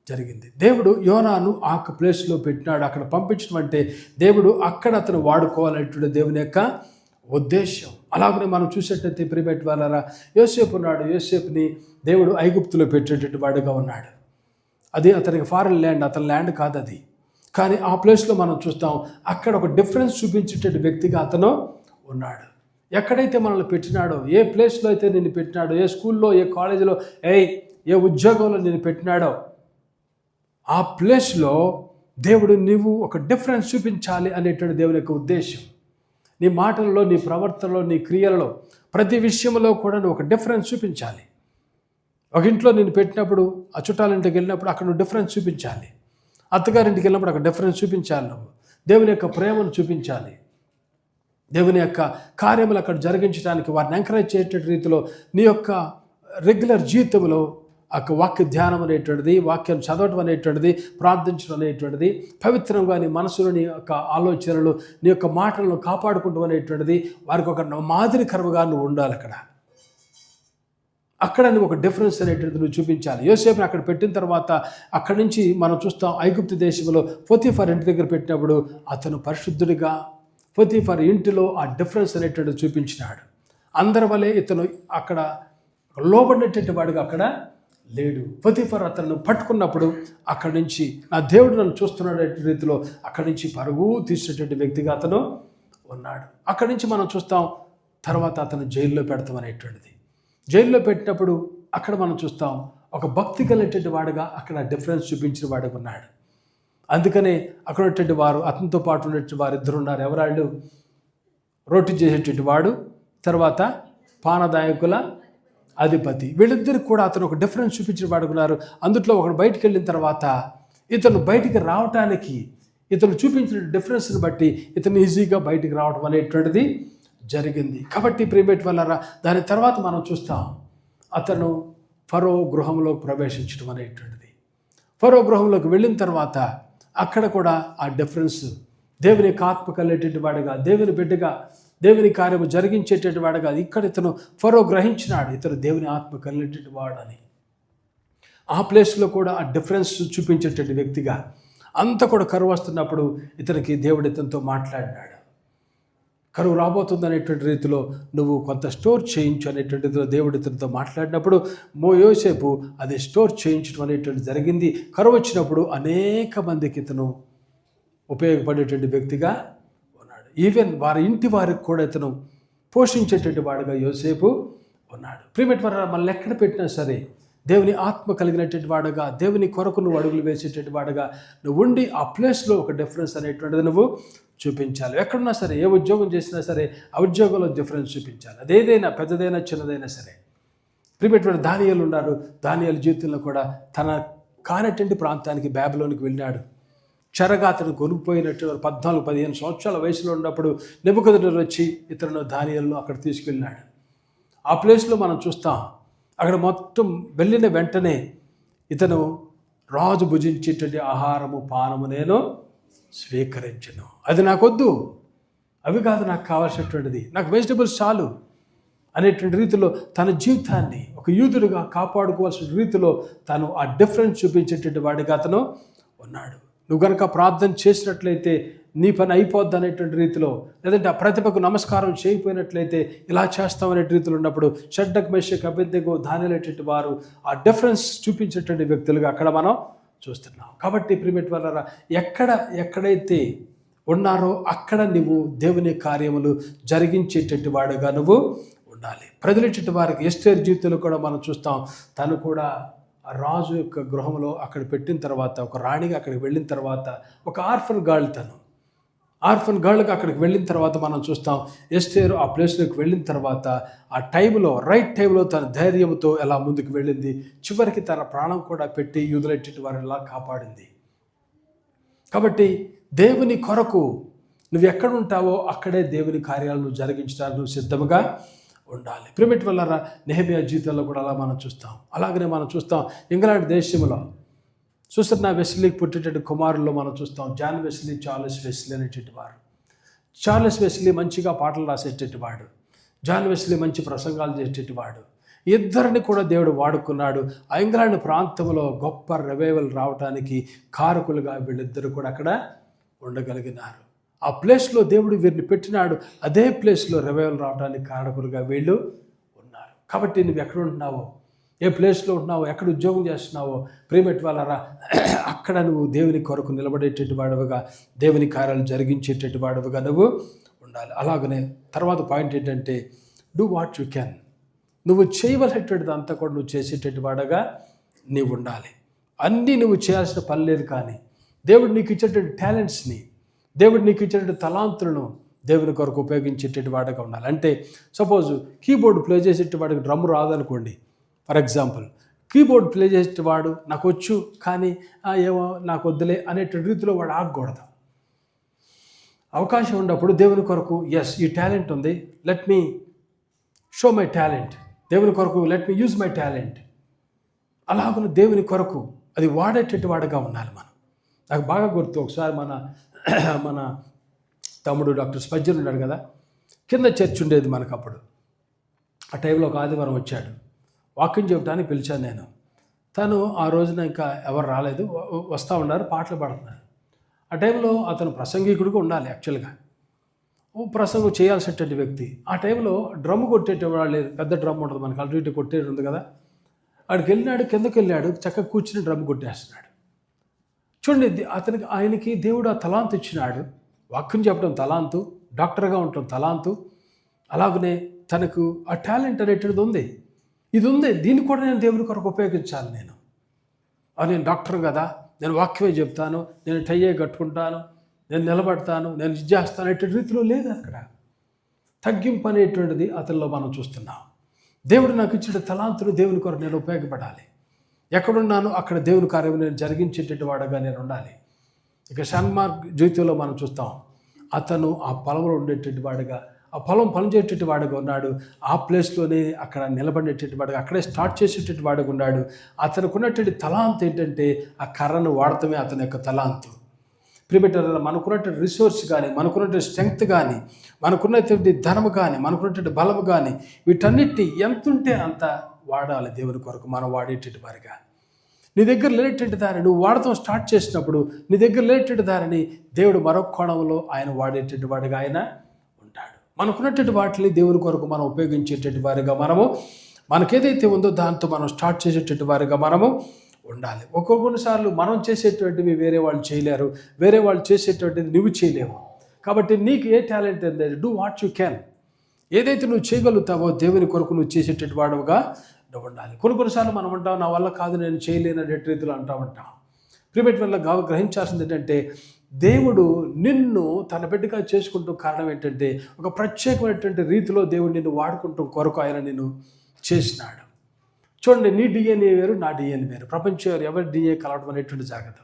జరిగింది. దేవుడు యోనాను ఆ ప్లేస్లో పెట్టినాడు. అక్కడ పంపించడం అంటే దేవుడు అక్కడ అతను వాడుకోవాలనేటువంటి దేవుని యొక్క ఉద్దేశం. అలాగనే మనం చూసేటట్టు ప్రియమైన వాళ్ళారా, యోసేపు ఉన్నాడు. యోసేపుని దేవుడు ఐగుప్తులో పెట్టేటటువంటి వాడుగా ఉన్నాడు. అది అతనికి ఫారెన్ ల్యాండ్, అతని ల్యాండ్ కాదు అది. కానీ ఆ ప్లేస్లో మనం చూస్తాం అక్కడ ఒక డిఫరెన్స్ చూపించేటటువంటి వ్యక్తిగా అతను ఉన్నాడు. ఎక్కడైతే మనల్ని పెట్టినాడో, ఏ ప్లేస్లో అయితే నిన్ను పెట్టినాడో, ఏ స్కూల్లో, ఏ కాలేజీలో, ఏ ఉద్యోగంలో నిన్ను పెట్టినాడో ఆ ప్లేస్లో దేవుడు నీవు ఒక డిఫరెన్స్ చూపించాలి అనేటువంటి దేవుని యొక్క ఉద్దేశం. నీ మాటల్లో, నీ ప్రవర్తనలో, నీ క్రియలలో, ప్రతి విషయంలో కూడా నువ్వు ఒక డిఫరెన్స్ చూపించాలి. ఒక ఇంట్లో నేను పెట్టినప్పుడు ఆ చుట్టాలింటికి వెళ్ళినప్పుడు అక్కడ నువ్వు డిఫరెన్స్ చూపించాలి. అత్తగారింటికి వెళ్ళినప్పుడు అక్కడ డిఫరెన్స్ చూపించాలి. నువ్వు దేవుని యొక్క ప్రేమను చూపించాలి. దేవుని యొక్క కార్యములు అక్కడ జరిగించడానికి వారిని ఎంకరేజ్ చేసే రీతిలో నీ యొక్క రెగ్యులర్ జీవితంలో వాక్య ధ్యానం అనేటువంటిది, వాక్యం చదవటం అనేటువంటిది, ప్రార్థించడం అనేటువంటిది, పవిత్రంగా నీ మనసులో నీ యొక్క ఆలోచనలు, నీ యొక్క మాటలను కాపాడుకుంటూ అనేటువంటిది వారికి ఒక మాదిరికరముగా నువ్వు ఉండాలి. అక్కడ నువ్వు ఒక డిఫరెన్స్ అనేటువంటిది నువ్వు చూపించాలి. యోసేపుని అక్కడ పెట్టిన తర్వాత అక్కడి నుంచి మనం చూస్తాం ఐగుప్తు దేశంలో పోతీఫర్ ఇంటి దగ్గర పెట్టినప్పుడు అతను పరిశుద్ధుడిగా పోతీఫర్ ఇంటిలో ఆ డిఫరెన్స్ అనేటువంటిది చూపించినాడు. అందరి వలె ఇతను అక్కడ లోబడినటువంటి వాడిగా అక్కడ లేడు. పోతీఫర్ అతను పట్టుకున్నప్పుడు అక్కడి నుంచి నా దేవుడు నన్ను చూస్తున్నాడు రీతిలో అక్కడి నుంచి పరుగు తీసేటువంటి వ్యక్తిగా అతను ఉన్నాడు. అక్కడి నుంచి మనం చూస్తాం తర్వాత అతను జైల్లో పెడతాం అనేటువంటిది. జైల్లో పెట్టినప్పుడు అక్కడ మనం చూస్తాం ఒక భక్తి కలిగినటువంటి వాడుగా అక్కడ డిఫరెన్స్ చూపించిన వాడుగా ఉన్నాడు. అందుకనే అక్కడ ఉన్నటువంటి వారు, అతనితో పాటు ఉన్నటువంటి వారు ఇద్దరు ఉన్నారు. ఎవరాళ్ళు? రొట్టె చేసేటువంటి వాడు, తర్వాత పానదాయకుల అధిపతి. వీళ్ళిద్దరికి కూడా అతను ఒక డిఫరెన్స్ చూపించిన వాడుకున్నారు. అందుట్లో ఒకడు బయటికి వెళ్ళిన తర్వాత ఇతను బయటికి రావటానికి ఇతను చూపించిన డిఫరెన్స్ని బట్టి ఇతను ఈజీగా బయటికి రావడం అనేటువంటిది జరిగింది. కాబట్టి ప్రియమైన వాళ్ళారా, దాని తర్వాత మనం చూస్తాం అతను ఫరో గృహంలోకి ప్రవేశించడం అనేటువంటిది. ఫరో గృహంలోకి వెళ్ళిన తర్వాత అక్కడ కూడా ఆ డిఫరెన్స్ దేవుని ఆత్మ కలిగేటువంటి వాడుగా, దేవుని బిడ్డగా, దేవుని కార్యము జరిగించేటువంటి వాడుగా ఇక్కడ ఇతను ఫరో గ్రహించినాడు ఇతను దేవుని ఆత్మ కలిగేటువంటి వాడని. ఆ ప్లేస్లో కూడా ఆ డిఫరెన్స్ చూపించేటువంటి వ్యక్తిగా అంతా కూడా కరువు వస్తున్నప్పుడు ఇతనికి దేవుడు ఇతనితో మాట్లాడినాడు. కరువు రాబోతుంది అనేటువంటి రీతిలో నువ్వు కొంత స్టోర్ చేయించు అనేటువంటి రీతిలో దేవుడు ఇతనితో మాట్లాడినప్పుడు యోసేపు అది స్టోర్ చేయించడం అనేటువంటి జరిగింది. కరువు వచ్చినప్పుడు అనేక మందికి ఇతను ఉపయోగపడేటువంటి వ్యక్తిగా ఉన్నాడు. ఈవెన్ వారి ఇంటి వారికి కూడా ఇతను పోషించేటువంటి వాడుగా యోసేపు ఉన్నాడు. ప్రియమైన వారు, మనల్ని ఎక్కడ పెట్టినా సరే దేవుని ఆత్మ కలిగినటువంటి వాడుగా, దేవుని కొరకు నువ్వు అడుగులు వేసేటువంటి వాడుగా నువ్వు ఉండి ఆ ప్లేస్లో ఒక డిఫరెన్స్ అనేటువంటిది నువ్వు చూపించాలి. ఎక్కడున్నా సరే, ఏ ఉద్యోగం చేసినా సరే ఆ ఉద్యోగంలో డిఫరెన్స్ చూపించాలి. అదేదైనా పెద్దదైనా చిన్నదైనా సరే. ప్రియమైనటువంటి దానియేలు ఉన్నారు. దానియేలు జీవితంలో కూడా తన కానటువంటి ప్రాంతానికి బబులోనికి వెళ్ళినాడు. చెరగా అతను కొనుక్కుపోయినట్టు 14-15 సంవత్సరాల వయసులో ఉన్నప్పుడు నెబుకద్నెజరు వచ్చి ఇతను దానియేలును అక్కడ తీసుకెళ్ళినాడు. ఆ ప్లేస్లో మనం చూస్తాం. అక్కడ మొత్తం వెళ్ళిన వెంటనే ఇతను రాజు భుజించేటువంటి ఆహారము పానము నేను స్వీకరించను, అది నాకొద్దు, అవి కాదు నాకు కావాల్సినటువంటిది, నాకు వెజిటబుల్స్ చాలు అనేటువంటి రీతిలో తన జీవితాన్ని ఒక యూదుడిగా కాపాడుకోవాల్సిన రీతిలో తను ఆ డిఫరెన్స్ చూపించేటువంటి వాడిగా అతను ఉన్నాడు. నువ్వు కనుక ప్రార్థన చేసినట్లయితే నీ పని అయిపోద్ది అనేటువంటి రీతిలో, లేదంటే ఆ ప్రతిభకు నమస్కారం చేయకపోయినట్లయితే ఇలా చేస్తామనే రీతిలో ఉన్నప్పుడు షడ్రక్ మేషక్ అబేద్నెగో దానియేలు వారు ఆ డిఫరెన్స్ చూపించేటువంటి వ్యక్తులుగా అక్కడ మనం చూస్తున్నాం. కాబట్టి ప్రియమైన వారలారా, ఎక్కడైతే ఉన్నారో అక్కడ నువ్వు దేవుని కార్యములు జరిగించేటటువంటి వాడుగా నువ్వు ఉండాలి. ప్రజలటువంటి వారికి ఎస్తేరు జీవితంలో కూడా మనం చూస్తాం. తను కూడా ఆ రాజు యొక్క గృహంలో అక్కడ పెట్టిన తర్వాత, ఒక రాణిగా అక్కడికి వెళ్ళిన తర్వాత, ఒక ఆర్ఫన్ గర్ల్గా అక్కడికి వెళ్ళిన తర్వాత మనం చూస్తాం. ఎస్తేరు ఆ ప్లేస్లోకి వెళ్ళిన తర్వాత ఆ టైంలో, రైట్ టైంలో తన ధైర్యంతో ఎలా ముందుకు వెళ్ళింది, చివరికి తన ప్రాణం కూడా పెట్టి యూదులైనటువంటి వారిని ఎలా కాపాడింది. కాబట్టి దేవుని కొరకు నువ్వు ఎక్కడ ఉంటావో అక్కడే దేవుని కార్యాలను జరిగించడానికి నువ్వు సిద్ధంగా ఉండాలి. ప్రియమైన వారలారా, నెహెమ్యా జీవితంలో కూడా అలా మనం చూస్తాం. అలాగనే మనం చూస్తాం ఇంగ్లాండ్ దేశంలో సుసన్నా వెస్లీకి పుట్టేటటువంటి కుమారుల్లో మనం చూస్తాం. జాన్ వెస్లీ, చార్లెస్ వెస్లీ అనేటువంటి వారు. చార్లెస్ వెస్లీ మంచిగా పాటలు రాసేటటువంటి వాడు, జాన్ వెస్లీ మంచి ప్రసంగాలు చేసేటటువంటి వాడు. ఇద్దరిని కూడా దేవుడు వాడుకున్నాడు. ఆ ఇంగ్లాండ్ ప్రాంతంలో గొప్ప రివైవల్ రావడానికి కారకులుగా వీళ్ళిద్దరు కూడా అక్కడ ఉండగలిగినారు. ఆ ప్లేస్లో దేవుడు వీరిని పెట్టినాడు. అదే ప్లేస్లో రివైవల్ రావడానికి కారకులుగా వీళ్ళు ఉన్నారు. కాబట్టి నువ్వు ఎక్కడ ఉంటున్నావో, ఏ ప్లేస్లో ఉంటున్నావో, ఎక్కడ ఉద్యోగం చేస్తున్నావో, ప్రియమైన వారలారా, అక్కడ నువ్వు దేవుని కొరకు నిలబడేటటువంటి వాడుగా, దేవుని కార్యాలు జరిగించేటటువంటి వాడుగా నువ్వు ఉండాలి. అలాగనే తర్వాత పాయింట్ ఏంటంటే, డూ వాట్ యు కెన్. నువ్వు చేయవలసినటువంటిది అంతా కూడా నువ్వు చేసేటటువంటి వాడుగా నీవు ఉండాలి. అన్నీ నువ్వు చేయాల్సిన పని లేదు, కానీ దేవుడు నీకు ఇచ్చేటువంటి టాలెంట్స్ని, దేవుడు నీకు ఇచ్చేటువంటి తలాంతులను దేవుని కొరకు ఉపయోగించేటటువంటి వాడుగా ఉండాలి. అంటే సపోజ్ కీబోర్డ్ ప్లే చేసేటువంటి వాడికి డ్రమ్ రాదనుకోండి, ఫర్ ఎగ్జాంపుల్, కీబోర్డ్ ప్లే చేసేవాడు నాకు వచ్చు కానీ ఏమో నాకు వద్దులే అనేటువంటి రీతిలో వాడు ఆగకూడదు. అవకాశం ఉన్నప్పుడు దేవుని కొరకు, ఎస్ ఈ టాలెంట్ ఉంది, let me show my talent, దేవుని కొరకు let me use my talent, అలాగ దేవుని కొరకు అది వాడేటటువంటి వాడుగా ఉండాలి మనం. నాకు బాగా గుర్తు, ఒకసారి మన తమ్ముడు డాక్టర్ స్పజ్జన్ ఉన్నాడు కదా, కింద చర్చ్ ఉండేది మనకు అప్పుడు. ఆ టైంలో ఒక ఆదివారం వచ్చాడు, వాక్యం చెప్పడానికి పిలిచాను నేను. తను ఆ రోజున ఇంకా ఎవరు రాలేదు, వస్తూ ఉన్నారు, పాటలు పాడుతున్నారు. ఆ టైంలో అతను ప్రసంగికుడిగా ఉండాలి యాక్చువల్గా, ప్రసంగం చేయాల్సినటువంటి వ్యక్తి. ఆ టైంలో డ్రమ్ కొట్టేటవాళ్ళు లేదు, పెద్ద డ్రమ్ ఉంటుంది మనకి, అటు ఇటు కొట్టేది ఉంది కదా. అక్కడికి వెళ్ళినాడు, కిందకి వెళ్ళాడు, చక్కగా కూర్చుని డ్రమ్ కొట్టేస్తున్నాడు. చూడండి, ఆయనకి దేవుడు ఆ తలాంతు ఇచ్చినాడు. వాక్యం చెప్పడం తలాంతు, డాక్టర్గా ఉండటం తలాంతు, అలాగనే తనకు ఆ టాలెంట్ అనేటువంటిది ఉంది. ఇది ఉంది, దీన్ని కూడా నేను దేవుని కొరకు ఉపయోగించాలి. నేను డాక్టర్ కదా, నేను వాక్యమే చెప్తాను, నేను టయ్యే కట్టుకుంటాను, నేను నిలబడతాను, నేను ఇది చేస్తాను అనేటువంటి రీతిలో లేదు. అక్కడ తగ్గింపు అనేటువంటిది అతనిలో మనం చూస్తున్నాం. దేవుడు నాకు ఇచ్చిన తలాంతులు దేవుని కొరకు నేను ఉపయోగపడాలి. ఎక్కడున్నానో అక్కడ దేవుని కార్యం నేను జరిగించేటటువంటి వాడుగా నేను ఉండాలి. ఇక షన్మార్క్ జీవితంలో మనం చూస్తాం, అతను ఆ పొలంలో ఉండేటటువంటి వాడుగా, ఆ పొలం పనిచేసేటటువంటి వాడుగా ఉన్నాడు. ఆ ప్లేస్లోనే అక్కడ నిలబడేటటువంటి వాడుగా, అక్కడే స్టార్ట్ చేసేటటువంటి వాడుగా ఉన్నాడు. అతనికి ఉన్నటువంటి తలాంతు ఏంటంటే ఆ కర్రను వాడటమే అతని యొక్క తలాంతు. ప్రియమైన మనకున్నటువంటి రిసోర్స్ కానీ, మనకున్నటువంటి స్ట్రెంగ్త్ కానీ, మనకున్నటువంటి ధనము కానీ, మనకున్నటువంటి బలము కానీ, వీటన్నిటిని ఎంత ఉంటే అంత వాడాలి దేవుని కొరకు మనం వాడేటటువంటి వారిగా. నీ దగ్గర లేనటువంటి దాన్ని నువ్వు వాడటం స్టార్ట్ చేసినప్పుడు, నీ దగ్గర లేనటువంటి దానిని దేవుడు మరొక కోణంలో ఆయన వాడేటటువంటి వాడిగా ఆయన ఉంటాడు. మనకున్నటువంటి వాటిని దేవుని కొరకు మనం ఉపయోగించేటటువంటి వారిగా మనకేదైతే ఉందో దాంతో మనం స్టార్ట్ చేసేటటువంటి వారిగా మనము ఉండాలి. కొన్నిసార్లు మనం చేసేటువంటివి వేరే వాళ్ళు చేయలేరు, వేరే వాళ్ళు చేసేటువంటిది నువ్వు చేయలేవు. కాబట్టి నీకు ఏ టాలెంట్ ఉంది, డూ వాట్ యు క్యాన్. ఏదైతే నువ్వు చేయగలుగుతావో దేవుని కొరకు నువ్వు చేసేటటువంటి వాడుగా నువ్వు ఉండాలి. కొన్నిసార్లు మనం అంటాం, నా వల్ల కాదు, నేను చేయలేను అనే రీతిలో ఉంటాం. ప్రియమైన వల్ల గ్రహించాల్సింది ఏంటంటే, దేవుడు నిన్ను తన బిడ్డగా చేసుకుంటూ కారణం ఏంటంటే, ఒక ప్రత్యేకమైనటువంటి రీతిలో దేవుడు నిన్ను వాడుకుంటూ కొరకు ఆయన నిన్ను చేసినాడు. చూడండి, నీ డిఎన్ఏ వేరు, నా డిఎన్ఏ వేరు. ప్రపంచం ఎవరి డిఎన్ఏ కలవడం అనేటువంటి జాగ్రత్త.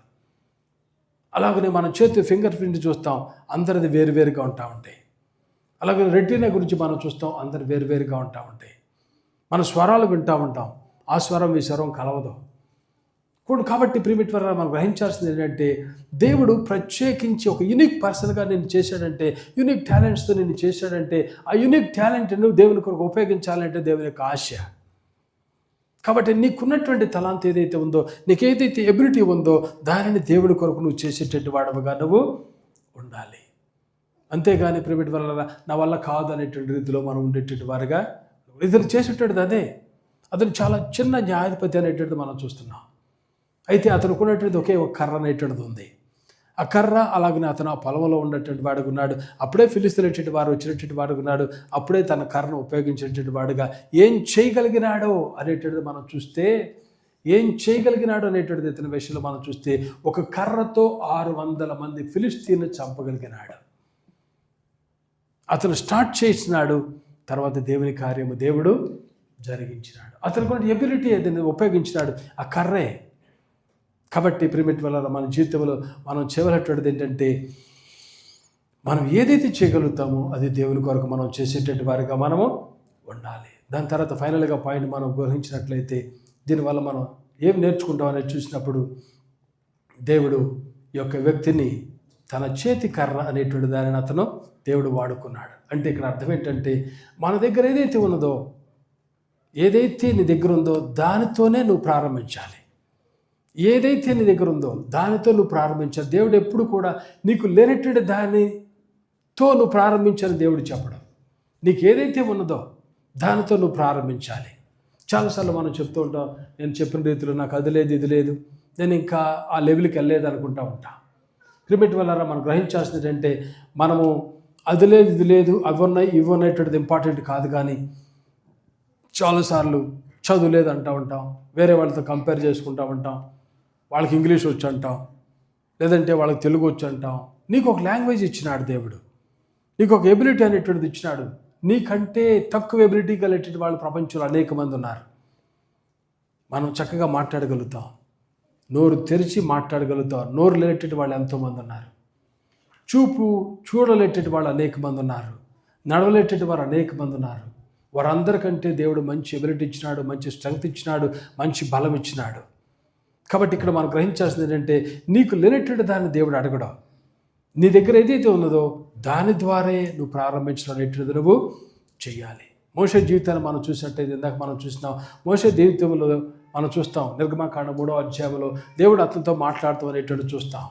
అలాగనే మనం చేతి ఫింగర్ ప్రింట్ చూస్తాం, అందరిది వేరువేరుగా ఉంటా ఉంటాయి. అలాగే రెటీనా గురించి మనం చూస్తాం, అందరు వేరువేరుగా ఉంటా ఉంటాయి. మన స్వరాలు వింటూ ఉంటాం, ఆ స్వరం ఈ స్వరం కలవదు. కాబట్టి ప్రిమిట్ వల్ల మనం గ్రహించాల్సింది ఏంటంటే, దేవుడు ప్రత్యేకించి ఒక యూనిక్ పర్సన్గా నేను చేశాడంటే, యూనిక్ టాలెంట్స్తో నేను చేశాడంటే, ఆ యూనిక్ టాలెంట్ను దేవుని కొరకు ఉపయోగించాలంటే దేవుని యొక్క ఆశ. కాబట్టి నీకున్నటువంటి తలాంత్ ఏదైతే ఉందో, నీకేదైతే ఎబిలిటీ ఉందో, దానిని దేవుడి కొరకు నువ్వు చేసేటట్టు వాడవుగా నువ్వు ఉండాలి. అంతేగాని ప్రిమిట్ వల్ల నా వల్ల కాదు అనేటువంటి రీతిలో మనం ఉండేటట్టు వారుగా ఇతను చేసేటది అదే. అతను చాలా చిన్న న్యాయాధిపతి అనేటువంటిది మనం చూస్తున్నాం. అయితే అతనికి ఉన్నటువంటిది ఒకే ఒక కర్ర అనేటువంటిది ఉంది. ఆ కర్ర అలాగనే అతను ఆ పొలంలో ఉన్నటువంటి వాడుగా ఉన్నాడు. అప్పుడే ఫిలిస్తీయులైనటువంటి వారు వచ్చినటువంటి వాడుగా ఉన్నాడు. అప్పుడే తన కర్రను ఉపయోగించినటువంటి వాడుగా ఏం చేయగలిగినాడో అనేటువంటిది మనం చూస్తే, ఏం చేయగలిగినాడు అనేటువంటిది ఇతని విషయంలో మనం చూస్తే, ఒక కర్రతో 600 మంది ఫిలిస్తీన్లు చంపగలిగినాడు. అతను స్టార్ట్ చేసినాడు, తర్వాత దేవుని కార్యము దేవుడు జరిగించినాడు. అతనికి ఉన్న ఎబిలిటీ ఏదైనా ఉపయోగించినాడు, ఆ కర్రే. కాబట్టి ప్రిమిట్ వల్ల మన జీవితంలో మనం చేయవలసినటువంటిది ఏంటంటే, మనం ఏదైతే చేయగలుగుతామో అది దేవుని కొరకు మనం చేసేటటువంటి వారిగా మనము ఉండాలి. దాని తర్వాత ఫైనల్గా పాయింట్ మనం గ్రహించినట్లయితే, దీనివల్ల మనం ఏం నేర్చుకుంటాం అనేది చూసినప్పుడు, దేవుడు ఈ యొక్క వ్యక్తిని తన చేతి కర్ర అనేటువంటి దానిని అతను దేవుడు వాడుకున్నాడు. అంటే ఇక్కడ అర్థం ఏంటంటే, మన దగ్గర ఏదైతే ఉన్నదో, ఏదైతే నీ దగ్గర ఉందో దానితోనే నువ్వు ప్రారంభించాలి. ఏదైతే నీ దగ్గర ఉందో దానితో నువ్వు ప్రారంభించాలి. దేవుడు ఎప్పుడు కూడా నీకు లేనటువంటి దానితో నువ్వు ప్రారంభించాలని దేవుడు చెప్పడం. నీకు ఏదైతే ఉన్నదో దానితో నువ్వు ప్రారంభించాలి. చాలాసార్లు మనం చెప్తూ ఉంటాం, నేను చెప్పిన రీతిలో నాకు అది లేదు, ఇది లేదు, నేను ఇంకా ఆ లెవెల్కి వెళ్ళలేదు అనుకుంటా ఉంటా. క్రికెట్ వల్ల మనం గ్రహించాల్సింది ఏంటంటే, మనము అది లేదు, ఇది లేదు, అవి ఉన్నాయి, ఇవి ఉన్నటువంటిది ఇంపార్టెంట్ కాదు. కానీ చాలాసార్లు చదువు లేదు అంటూ ఉంటాం, వేరే వాళ్ళతో కంపేర్ చేసుకుంటూ ఉంటాం. వాళ్ళకి ఇంగ్లీష్ వచ్చు అంటాం, లేదంటే వాళ్ళకి తెలుగు వచ్చు అంటాం. నీకు ఒక లాంగ్వేజ్ ఇచ్చినాడు దేవుడు, నీకు ఒక ఎబిలిటీ అనేటువంటిది ఇచ్చినాడు. నీకంటే తక్కువ ఎబిలిటీ కలిగేటువంటి వాళ్ళు ప్రపంచంలో అనేక మంది ఉన్నారు. మనం చక్కగా మాట్లాడగలుగుతాం, నోరు తెరిచి మాట్లాడగలుగుతాం. నోరు లేనటువంటి వాళ్ళు ఎంతోమంది ఉన్నారు. చూడలేటటువంటి వాళ్ళు అనేక మంది ఉన్నారు. నడవలేటటువంటి వారు అనేక మంది ఉన్నారు. వారందరికంటే దేవుడు మంచి ఎబిలిటీ ఇచ్చినాడు, మంచి స్ట్రెంగ్త్ ఇచ్చినాడు, మంచి బలం ఇచ్చినాడు. కాబట్టి ఇక్కడ మనం గ్రహించాల్సింది ఏంటంటే, నీకు లేనటువంటి దాన్ని దేవుడు అడగడం. నీ దగ్గర ఏదైతే ఉన్నదో దాని ద్వారే నువ్వు ప్రారంభించడం అనేటువంటిది నువ్వు చెయ్యాలి. మోషే జీవితాన్ని మనం చూసినట్టయితే, ఇందాక మనం చూసినాం, మోషే జీవితంలో మనం చూస్తాం, నిర్గమకాండం 3వ అధ్యాయంలో దేవుడు అతనితో మాట్లాడుతూ అనేటువంటి చూస్తాం.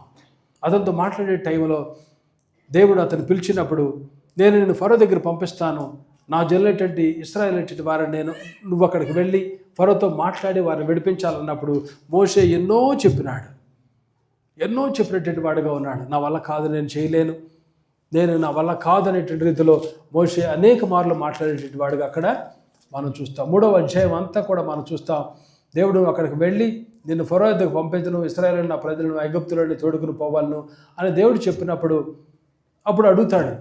అతనితో మాట్లాడే టైంలో దేవుడు అతను పిలిచినప్పుడు, నేను నిన్ను ఫరో దగ్గర పంపిస్తాను, నా జల్లేటువంటి ఇశ్రాయేలు వారిని నువ్వు అక్కడికి వెళ్ళి ఫరోతో మాట్లాడి వారిని విడిపించాలన్నప్పుడు మోషే ఎన్నో చెప్పినటువంటి వాడుగా ఉన్నాడు. నా వల్ల కాదు, నేను చేయలేను, నా వల్ల కాదు అనేటువంటి రీతిలో మోషే అనేక మార్లు మాట్లాడేటువంటి వాడుగా అక్కడ మనం చూస్తాం. 3వ అధ్యాయం అంతా కూడా మనం చూస్తాం. దేవుడు అక్కడికి వెళ్ళి, నిన్ను ఫరో దగ్గరకు పంపించను, ఇశ్రాయేలు నా ప్రజలను ఐగుప్తులోని తోడుకుని పోవాలను అని దేవుడు చెప్పినప్పుడు, అప్పుడు అడుగుతాడు,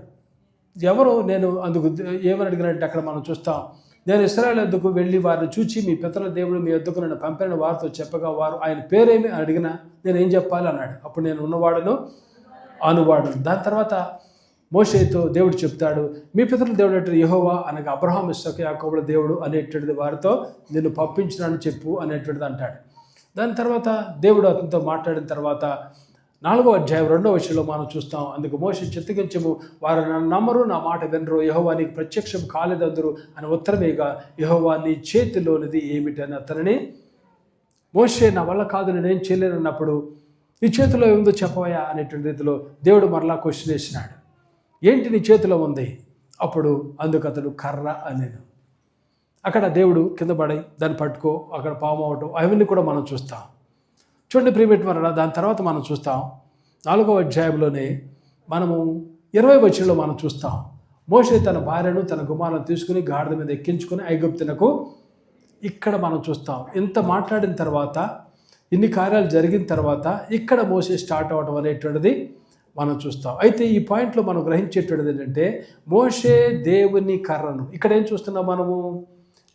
ఎవరు నేను అందుకు ఏమని అడిగినట్టు అక్కడ మనం చూస్తాం. నేను ఇశ్రాయేలు వద్దకు వెళ్ళి వారిని చూచి, మీ పితరుల దేవుడు మీ వద్దకు నన్ను పంపిన వారితో చెప్పగా, వారు ఆయన పేరేమి అడిగినా నేను ఏం చెప్పాలి అన్నాడు. అప్పుడు నేను ఉన్నవాడును, అనువాడు. దాని తర్వాత మోషేతో దేవుడు చెప్తాడు, మీ పితరుల దేవుడు అంటే యెహోవా అనగా అబ్రహాం, ఇస్సాకు, యాకోబుల దేవుడు అనేటువంటిది వారితో నిన్ను పంపించినాను చెప్పు అనేటువంటిది అంటాడు. దాని తర్వాత దేవుడు అతనితో మాట్లాడిన తర్వాత 4వ అధ్యాయం 2వ వచనంలో మనం చూస్తాం. అందుకు మోషే చిత్తగించము, వారు నన్ను నమ్మరు, నా మాట వినరు, యెహోవా నీకు ప్రత్యక్షం కాలేదందరు అని ఉత్తరమేగా, యెహోవా నీ చేతిలోనిది ఏమిటని అతనిని మోషే నా వల్ల కాదు, నేనేం చేయలేను అన్నప్పుడు, నీ చేతిలో ఏముందో చెప్పవయా అనేటువంటి రీతిలో దేవుడు మరలా క్వశ్చన్ వేసినాడు. ఏంటి నీ చేతిలో ఉంది? అప్పుడు అందుకు అతడు కర్ర అనేను. అక్కడ దేవుడు కింద పడి దాన్ని పట్టుకో, అక్కడ పాము అవటం, అవన్నీ కూడా మనం చూస్తాం. చూడండి ప్రియమైన వారా, దాని తర్వాత మనం చూస్తాం 4వ అధ్యాయంలోనే మనము 20వ వచనంలో మనం చూస్తాం, మోషే తన భార్యను తన కుమారులను తీసుకుని గాడిద మీద ఎక్కించుకుని ఐగుప్తునకు, ఇక్కడ మనం చూస్తాం. ఇంత మాట్లాడిన తర్వాత, ఇన్ని కార్యాలు జరిగిన తర్వాత ఇక్కడ మోషే స్టార్ట్ అవ్వడం అనేటువంటిది మనం చూస్తాం. అయితే ఈ పాయింట్లో మనం గ్రహించేటువంటిది ఏంటంటే, మోషే దేవుని కర్రను, ఇక్కడ ఏం చూస్తున్నాం మనము,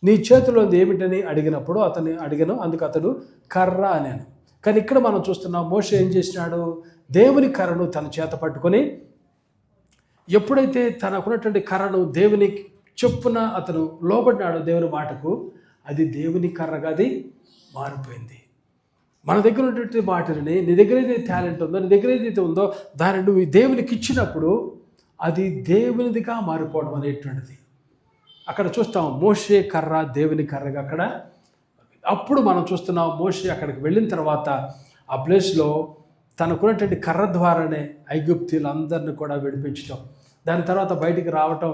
నీ చేతిలో ఏమిటని అడిగినప్పుడు అడిగాను, అందుకు అతడు కర్ర అనాను. కానీ ఇక్కడ మనం చూస్తున్నాం మోషే ఏం చేసినాడు, దేవుని కర్రను తన చేత పట్టుకొని ఎప్పుడైతే తనకున్నటువంటి కర్రను దేవుని చెప్పున అతను లోబడినాడు దేవుని మాటకు, అది దేవుని కర్రగా అది మారిపోయింది. మన దగ్గర ఉన్నటువంటి వాటిని, నీ దగ్గర ఏదైతే టాలెంట్ ఉందో, నీ దగ్గర ఏదైతే ఉందో దాన్ని నువ్వు దేవునికి ఇచ్చినప్పుడు అది దేవునిదిగా మారిపోవడం అనేటువంటిది అక్కడ చూస్తాం. మోషే కర్ర దేవుని కర్రగా అక్కడ. అప్పుడు మనం చూస్తున్నాం మోషే అక్కడికి వెళ్ళిన తర్వాత ఆ ప్లేస్లో తనకున్నటువంటి కర్ర ద్వారానే ఐగుప్తీయులందరినీ కూడా విడిపించటం, దాని తర్వాత బయటికి రావటం,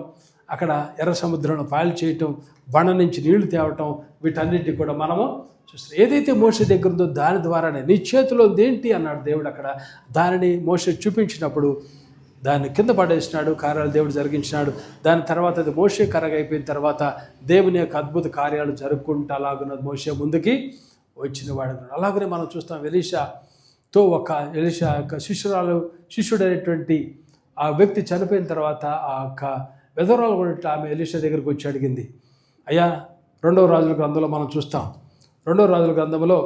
అక్కడ ఎర్ర సముద్రంలో పాయలు చేయటం, బండ నుంచి నీళ్లు తేవటం, వీటన్నిటిని కూడా మనము చూస్తాం. ఏదైతే మోషే దగ్గర ఉందో దాని ద్వారానే, నీ చేతిలో ఏంటి అన్నాడు దేవుడు అక్కడ. దానిని మోషే చూపించినప్పుడు దాన్ని కింద పడేసినాడు, కార్యాలు దేవుడు జరిగించినాడు. దాని తర్వాత అది మోషే కర్రగా అయిపోయిన తర్వాత దేవుని యొక్క అద్భుత కార్యాలు జరుపుకుంటూ అలాగున్న మోషే ముందుకి వచ్చిన వాడు. అలాగనే మనం చూస్తాం ఎలీషాతో ఎలీషా యొక్క శిష్యుడైనటువంటి ఆ వ్యక్తి చనిపోయిన తర్వాత ఆ యొక్క వెధవరాలు కూడా ఆమె ఎలీషా దగ్గరికి వచ్చి అడిగింది, అయ్యా 2వ రాజుల గ్రంథంలో మనం చూస్తాం, 2వ రాజుల గ్రంథంలో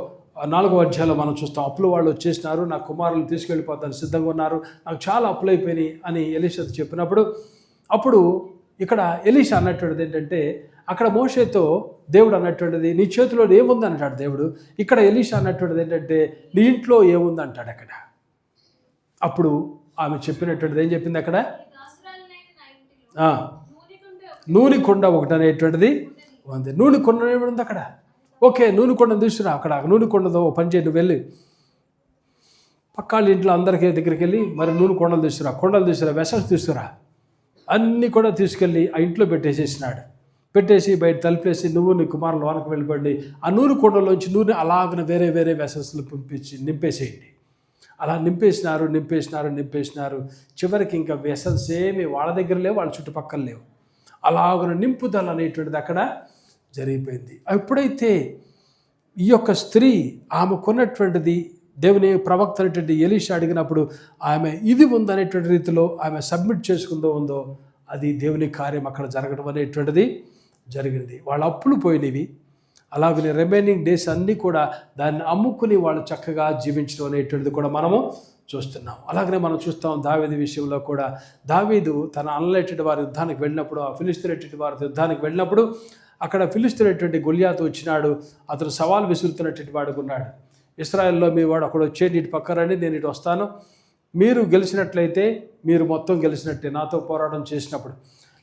4వ అధ్యాయంలో మనం చూస్తాం, అప్పులు వాళ్ళు వచ్చేసినారు, నా కుమారులు తీసుకెళ్ళిపోతాను సిద్ధంగా ఉన్నారు, నాకు చాలా అప్పులు అయిపోయినాయి అని ఎలీషాతో చెప్పినప్పుడు, అప్పుడు ఇక్కడ ఎలీషా అన్నటువంటిది ఏంటంటే, అక్కడ మోషేతో దేవుడు అన్నటువంటిది నీ చేతిలో ఏముంది అంటాడు దేవుడు. ఇక్కడ ఎలీషా అన్నటువంటిది ఏంటంటే నీ ఇంట్లో ఏముంది అంటాడు అక్కడ. అప్పుడు ఆమె చెప్పినటువంటిది ఏం చెప్పింది అక్కడ, నూనె కొండ ఒకటి అనేటువంటిది ఉంది. నూనె కొండ ఏముంది అక్కడ. ఓకే, నూనె కొండను తీసుకురా. అక్కడ నూనె కొండతో పని చేయి, నువ్వు వెళ్ళి పక్కాళ్ళ ఇంట్లో అందరికీ దగ్గరికి వెళ్ళి మరి నూనె కొండలు తీసుకురా, వెసల్స్ తీసుకురా, అన్నీ కూడా తీసుకెళ్ళి ఆ ఇంట్లో పెట్టేసేసినాడు. పెట్టేసి బయట తలుపేసి నువ్వు నీ కుమారులు లోనకు వెళ్ళిపోండి, ఆ నూనె కొండలోంచి నూనె అలాగన వేరే వేరే వెసల్స్లు నింపేసేయండి. అలా నింపేసినారు. చివరికి ఇంకా వెసల్స్ ఏమి వాళ్ళ దగ్గర లేవు, వాళ్ళ చుట్టుపక్కల లేవు. అలాగన నింపుదల అనేటువంటిది అక్కడ జరిగిపోయింది. ఎప్పుడైతే ఈ యొక్క స్త్రీ ఆమె కొన్నటువంటిది దేవుని ప్రవక్త అనేటువంటి ఎలీషా అడిగినప్పుడు ఆమె ఇది ఉందనేటువంటి రీతిలో ఆమె సబ్మిట్ ఉందో అది దేవుని కార్యం అక్కడ జరగడం అనేటువంటిది జరిగింది. వాళ్ళ అప్పులు పోయినవి, అలాగనే రిమైనింగ్ డేస్ అన్నీ కూడా దాన్ని అమ్ముకుని వాళ్ళు చక్కగా జీవించడం అనేటువంటిది కూడా మనము చూస్తున్నాం. అలాగనే మనం చూస్తాం దావీదు విషయంలో కూడా. దావీదు తన అన్లైటెడ్ వారి యుద్ధానికి వెళ్ళినప్పుడు, ఆ ఫిలిష్తీయులైనటువంటి వారి యుద్ధానికి వెళ్ళినప్పుడు అక్కడ ఫిలిష్తీయులైనటువంటి గొలియాతు వచ్చినాడు. అతను సవాల్ విసురుతున్నటువంటి వాడుకు ఉన్నాడు. ఇశ్రాయేల్లో మీ వాడు అక్కడ వచ్చేది ఇటు పక్కరండి, నేను ఇటు వస్తాను, మీరు గెలిచినట్లయితే మీరు మొత్తం గెలిచినట్టే నాతో పోరాటం చేసినప్పుడు,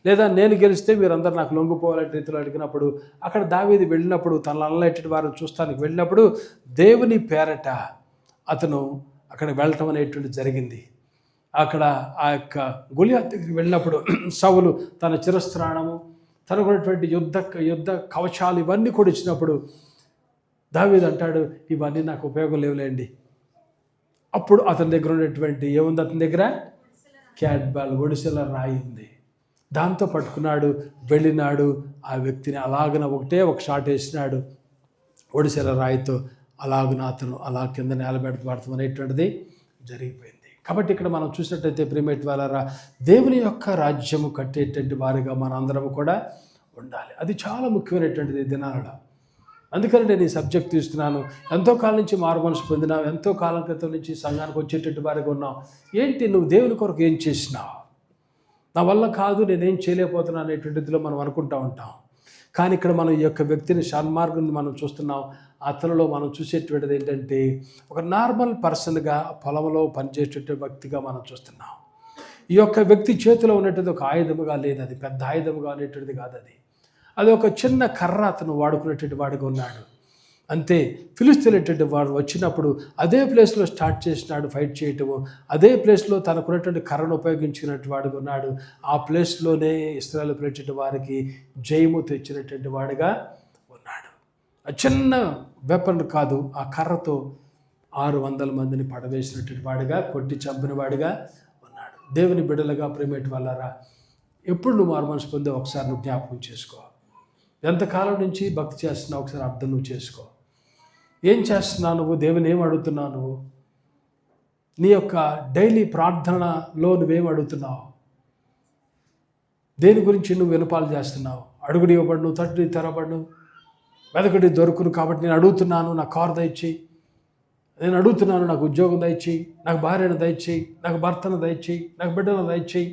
లేదా నేను గెలిస్తే మీరందరూ నాకు లొంగిపోవాలంటే రీతిలో అడిగినప్పుడు అక్కడ దావీదు వెళ్ళినప్పుడు తన అన్లైటెడ్ వారిని చూస్తానికి వెళ్ళినప్పుడు దేవుని పేరట అతను అక్కడ వెళ్ళటం అనేటువంటి జరిగింది. అక్కడ ఆ యొక్క గొలియాతు దగ్గరికి వెళ్ళినప్పుడు సౌలు తన చిరస్త్రాణము, తనకున్నటువంటి యుద్ధ కవచాలు ఇవన్నీ కూడా ఇచ్చినప్పుడు దావీదు అంటాడు, ఇవన్నీ నాకు ఉపయోగం లేవులేండి. అప్పుడు అతని దగ్గర ఉన్నటువంటి ఏముంది, అతని దగ్గర క్యాట్బాల్ ఒడిసెల రాయి ఉంది. దాంతో పట్టుకున్నాడు, వెళ్ళినాడు, ఆ వ్యక్తిని అలాగన ఒక షాట్ వేసినాడు ఒడిసెల రాయితో. అలాగున అతను అలా కింద నేలబెడతాం అనేటువంటిది జరిగిపోయింది. కాబట్టి ఇక్కడ మనం చూసినట్టయితే ప్రియమైన వాళ్ళారా, దేవుని యొక్క రాజ్యము కట్టేటువంటి వారిగా మన అందరం కూడా ఉండాలి. అది చాలా ముఖ్యమైనటువంటిది దినాలలో. అందుకని నేను ఈ సబ్జెక్ట్ తీస్తున్నాను. ఎంతో కాలం నుంచి మారు మనసు పొందినావు, ఎంతో కాలం క్రితం నుంచి సంఘానికి వచ్చేటట్టు వారిగా ఉన్నావు. ఏంటి నువ్వు దేవుని కొరకు ఏం చేసినావు? నా వల్ల కాదు, నేనేం చేయలేకపోతున్నాను అనేటువంటిదిలో మనం అనుకుంటూ ఉంటాం. కానీ ఇక్కడ మనం ఈ యొక్క వ్యక్తిని షాన్మార్గుని మనం చూస్తున్నాం. అతనిలో మనం చూసేటువంటిది ఏంటంటే ఒక నార్మల్ పర్సన్గా పొలంలో పనిచేసేటువంటి వ్యక్తిగా మనం చూస్తున్నాం. ఈ యొక్క వ్యక్తి చేతిలో ఉన్నటువంటి ఒక ఆయుధముగా లేదు, అది పెద్ద ఆయుధముగా అనేటువంటిది కాదు, అది ఒక చిన్న కర్ర అతను వాడుకునేటువంటి వాడిగా ఉన్నాడు అంతే. ఫిలిష్తీయులైనటువంటి వాడు వచ్చినప్పుడు అదే ప్లేస్లో స్టార్ట్ చేసినాడు ఫైట్ చేయటము, అదే ప్లేస్లో తనకున్నటువంటి కర్రను ఉపయోగించినటువంటి వాడిగా ఉన్నాడు. ఆ ప్లేస్లోనే ఇశ్రాయేలు ప్రేరేటువంటి వారికి జయము తెచ్చినటువంటి వాడిగా ఉన్నాడు. ఆ చిన్న వెపన్ కాదు, ఆ కర్రతో 600 మందిని పడవేసినటువంటి వాడిగా, కొట్టి చంపిన వాడిగా ఉన్నాడు. దేవుని బిడ్డలుగా ప్రేమేటి వాళ్ళారా, ఎప్పుడు నువ్వు మారు మనసు పొందే ఒకసారి నువ్వు జ్ఞాపకం చేసుకో. ఎంతకాలం నుంచి భక్తి చేస్తున్నావు ఒకసారి అర్థం నువ్వు చేసుకో. ఏం చేస్తున్నావు నువ్వు? దేవుని ఏం అడుగుతున్నావు నువ్వు? నీ యొక్క డైలీ ప్రార్థనలో నువ్వేం అడుగుతున్నావు? దేని గురించి నువ్వు వినపాలు చేస్తున్నావు? అడుగుడి ఇవ్వబడును, తట్టుడి తెరబడును, వెదకడి దొరుకును. కాబట్టి నేను అడుగుతున్నాను, నాకు కారు దయచేయి. నేను అడుగుతున్నాను, నాకు ఉద్యోగం దయచేయి, నాకు భార్యను దయచేయి, నాకు భర్తను దయచేయి, నాకు బిడ్డను దయచేయి.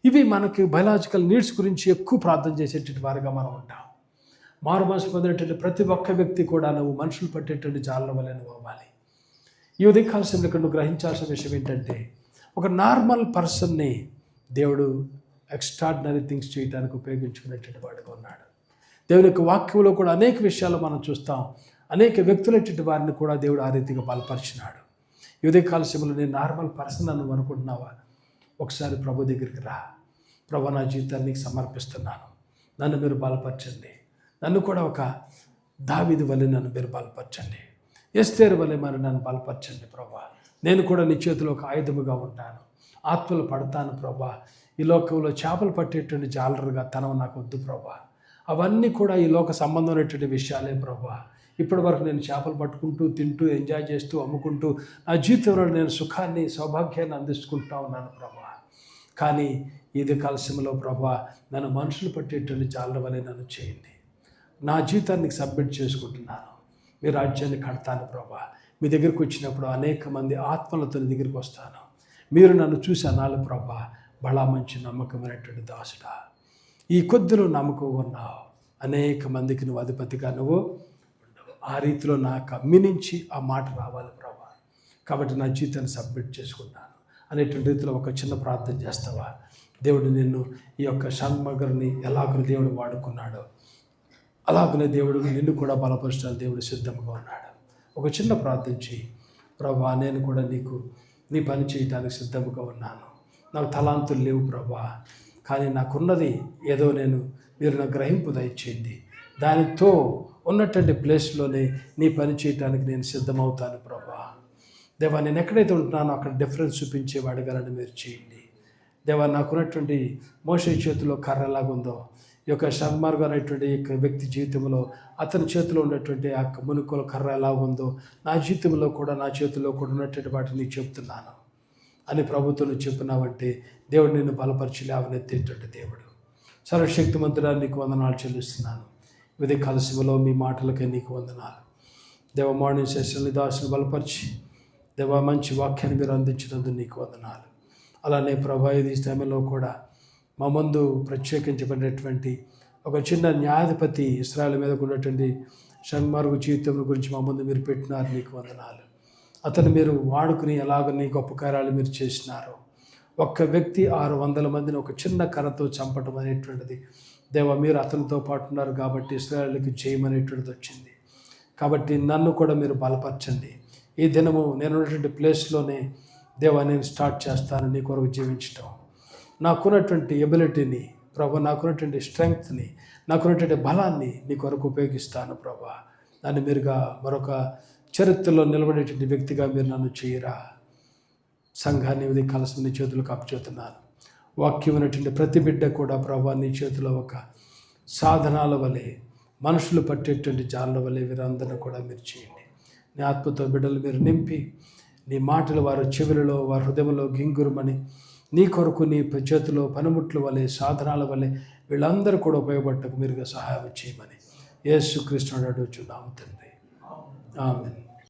ఇవి మనకి బయలాజికల్ నీడ్స్ గురించి ఎక్కువ ప్రార్థన చేసేటువంటి వారిగా మనం ఉంటాం. మారు మనసు పొందినటువంటి ప్రతి ఒక్క వ్యక్తి కూడా నువ్వు మనుషులు పట్టేటువంటి జాలల వల్ల నువ్వు అవ్వాలి. ఈ ఉదయకాల సమయంలో ఇక్కడ నువ్వు గ్రహించాల్సిన విషయం ఏంటంటే, ఒక నార్మల్ పర్సన్ని దేవుడు ఎక్స్ట్రాడినరీ థింగ్స్ చేయడానికి ఉపయోగించుకునేటువంటి వాడుగా ఉన్నాడు. దేవుని యొక్క వాక్యంలో కూడా అనేక విషయాలు మనం చూస్తాం. అనేక వ్యక్తులైనటువంటి వారిని కూడా దేవుడు ఆ రీతిగా బలపరిచినాడు. ఈ ఉదయకాల సమయంలో నేను నార్మల్ పర్సన్ అని నువ్వు అనుకుంటున్నావా? ఒకసారి ప్రభు దగ్గరికి రా. ప్రభు, నా జీవితాన్ని నీకు సమర్పిస్తున్నాను, నన్ను మీరు బలపరచండి. నన్ను కూడా ఒక దావీదు వలె నన్ను మీరు బలపరచండి, ఎస్తేరు వలె మరి నన్ను బలపరచండి ప్రభా. నేను కూడా నీ చేతిలో ఒక ఆయుధముగా ఉంటాను, ఆత్మలు పడతాను ప్రభా. ఈ లోకంలో చేపలు పట్టేటువంటి జాలరుగా తనం నాకు వద్దు ప్రభా. అవన్నీ కూడా ఈ లోక సంబంధమైనటువంటి విషయాలే ప్రభా. ఇప్పటి వరకు నేను చేపలు పట్టుకుంటూ, తింటూ, ఎంజాయ్ చేస్తూ, అమ్ముకుంటూ నా జీవితంలో నేను సుఖాన్ని, సౌభాగ్యాన్ని అందించుకుంటా ఉన్నాను ప్రభా. కానీ ఇది కాలశంలో ప్రభా, నన్ను మనుషులు పట్టేటువంటి జాలర వలె నన్ను చేయండి. నా జీవితాన్ని సబ్మిట్ చేసుకుంటున్నాను. మీ రాజ్యాన్ని కడతాను ప్రభా. మీ దగ్గరికి వచ్చినప్పుడు అనేక మంది ఆత్మలతో నీ దగ్గరికి వస్తాను. మీరు నన్ను చూసి అనాలి ప్రభా, బలా మంచి నమ్మకమైనటువంటి దాసుడా, ఈ కొద్దిలో నమ్మకం ఉన్నావు, అనేక మందికి నువ్వు అధిపతిగా నువ్వు ఉండవు. ఆ రీతిలో నాకు అమ్మినించి ఆ మాట రావాలి ప్రభా. కాబట్టి నా జీవితాన్ని సబ్మిట్ చేసుకుంటాను అనేటువంటి రీతిలో ఒక చిన్న ప్రార్థన చేస్తావా? దేవుడు నిన్ను, ఈ యొక్క షణ్మగర్ని ఎలాగో దేవుడు వాడుకున్నాడో అలాగనే దేవుడు నిన్ను కూడా బలపరచడానికి దేవుడు సిద్ధంగా ఉన్నాడు. ఒక చిన్న ప్రార్థన చేయి. ప్రభా, నేను కూడా నీ పని చేయడానికి సిద్ధంగా ఉన్నాను. నాకు తలాంతులు లేవు ప్రభా, కానీ నాకున్నది ఏదో మీరు నా గ్రహింపు దయచేయండి. దానితో ఉన్నటువంటి ప్లేస్లోనే నీ పని చేయడానికి నేను సిద్ధమవుతాను ప్రభా. దేవా, నేను ఎక్కడైతే ఉంటున్నానో అక్కడ డిఫరెన్స్ చూపించేవాడిగానని మీరు చేయండి. దేవా, నాకున్నటువంటి మోషే చేతిలో కర్ర ఎలాగుందో, ఈ యొక్క షణ్మార్గం అనేటువంటి వ్యక్తి జీవితంలో అతని చేతిలో ఉన్నటువంటి ఆ మునుకోల కర్ర ఎలాగుందో, నా జీవితంలో కూడా, నా చేతిలో కూడా ఉన్నటువంటి వాటిని నీకు చెప్తున్నాను అని ప్రభుత్వం చెప్పినావంటే దేవుడు నిన్ను బలపరిచి లేవనెత్తేటువంటి దేవుడు. సర్వశక్తిమంతుడా, నీకు వందనాలు చెల్లిస్తున్నాను. ఇదే కలసిమలో మీ మాటలకే నీకు వందనాలు. దేవ, మార్నింగ్ సెషన్లు దాసుని బలపరిచి దేవ మంచి వాక్యాన్ని మీరు అందించినందుకు నీకు వందనాలు. అలానే ప్రభా, ఇది సమయంలో కూడా మా ముందు ప్రత్యేకించబడినటువంటి ఒక చిన్న న్యాయాధిపతి ఇశ్రాయేలు మీదకు ఉన్నటువంటి షణ్మార్గు జీవితం గురించి మా ముందు మీరు పెట్టినారు, నీకు వందనాలు. అతను మీరు వాడుకుని ఎలాగని గొప్ప కార్యాలు మీరు చేసినారు. ఒక్క వ్యక్తి 600 మందిని ఒక చిన్న కర్రతో చంపడం అనేటువంటిది దేవ, మీరు అతనితో పాటు ఉన్నారు కాబట్టి ఇశ్రాయేలుకి జయమనేటువంటిది వచ్చింది. కాబట్టి నన్ను కూడా మీరు బలపరచండి. ఈ దినము నేను ఉన్నటువంటి ప్లేస్లోనే దేవ నేను స్టార్ట్ చేస్తాను నీ కొరకు జీవించటం. నాకున్నటువంటి ఎబిలిటీని ప్రభా, నాకున్నటువంటి స్ట్రెంగ్త్ని, నాకున్నటువంటి బలాన్ని నీ కొరకు ఉపయోగిస్తాను ప్రభా. నన్ను మీరుగా మరొక చరిత్రలో నిలబడేటువంటి వ్యక్తిగా మీరు నన్ను చేయరా. సంఘాన్ని ఇది కలసం నీ చేతులకు అప్పచెప్తున్నాను. వాక్యమైనటువంటి ప్రతి బిడ్డ కూడా ప్రభా నీ చేతిలో ఒక సాధనాల వలె, మనుషులు పట్టేటువంటి జాల వలె వీరందరినీ కూడా మీరు చేయండి. నీ ఆత్మతో బిడ్డలు మీరు నింపి, నీ మాటలు వారి చెవులలో, వారి హృదయంలో గింగురుమని, నీ కొరకు నీ చేతిలో పనిముట్ల వలె, సాధనాల వలె వీళ్ళందరూ కూడా ఉపయోగపడటకు మీరుగా సహాయం చేయమని యేసుక్రీస్తు అడుగుచున్నాము తండ్రి. ఆమేన్.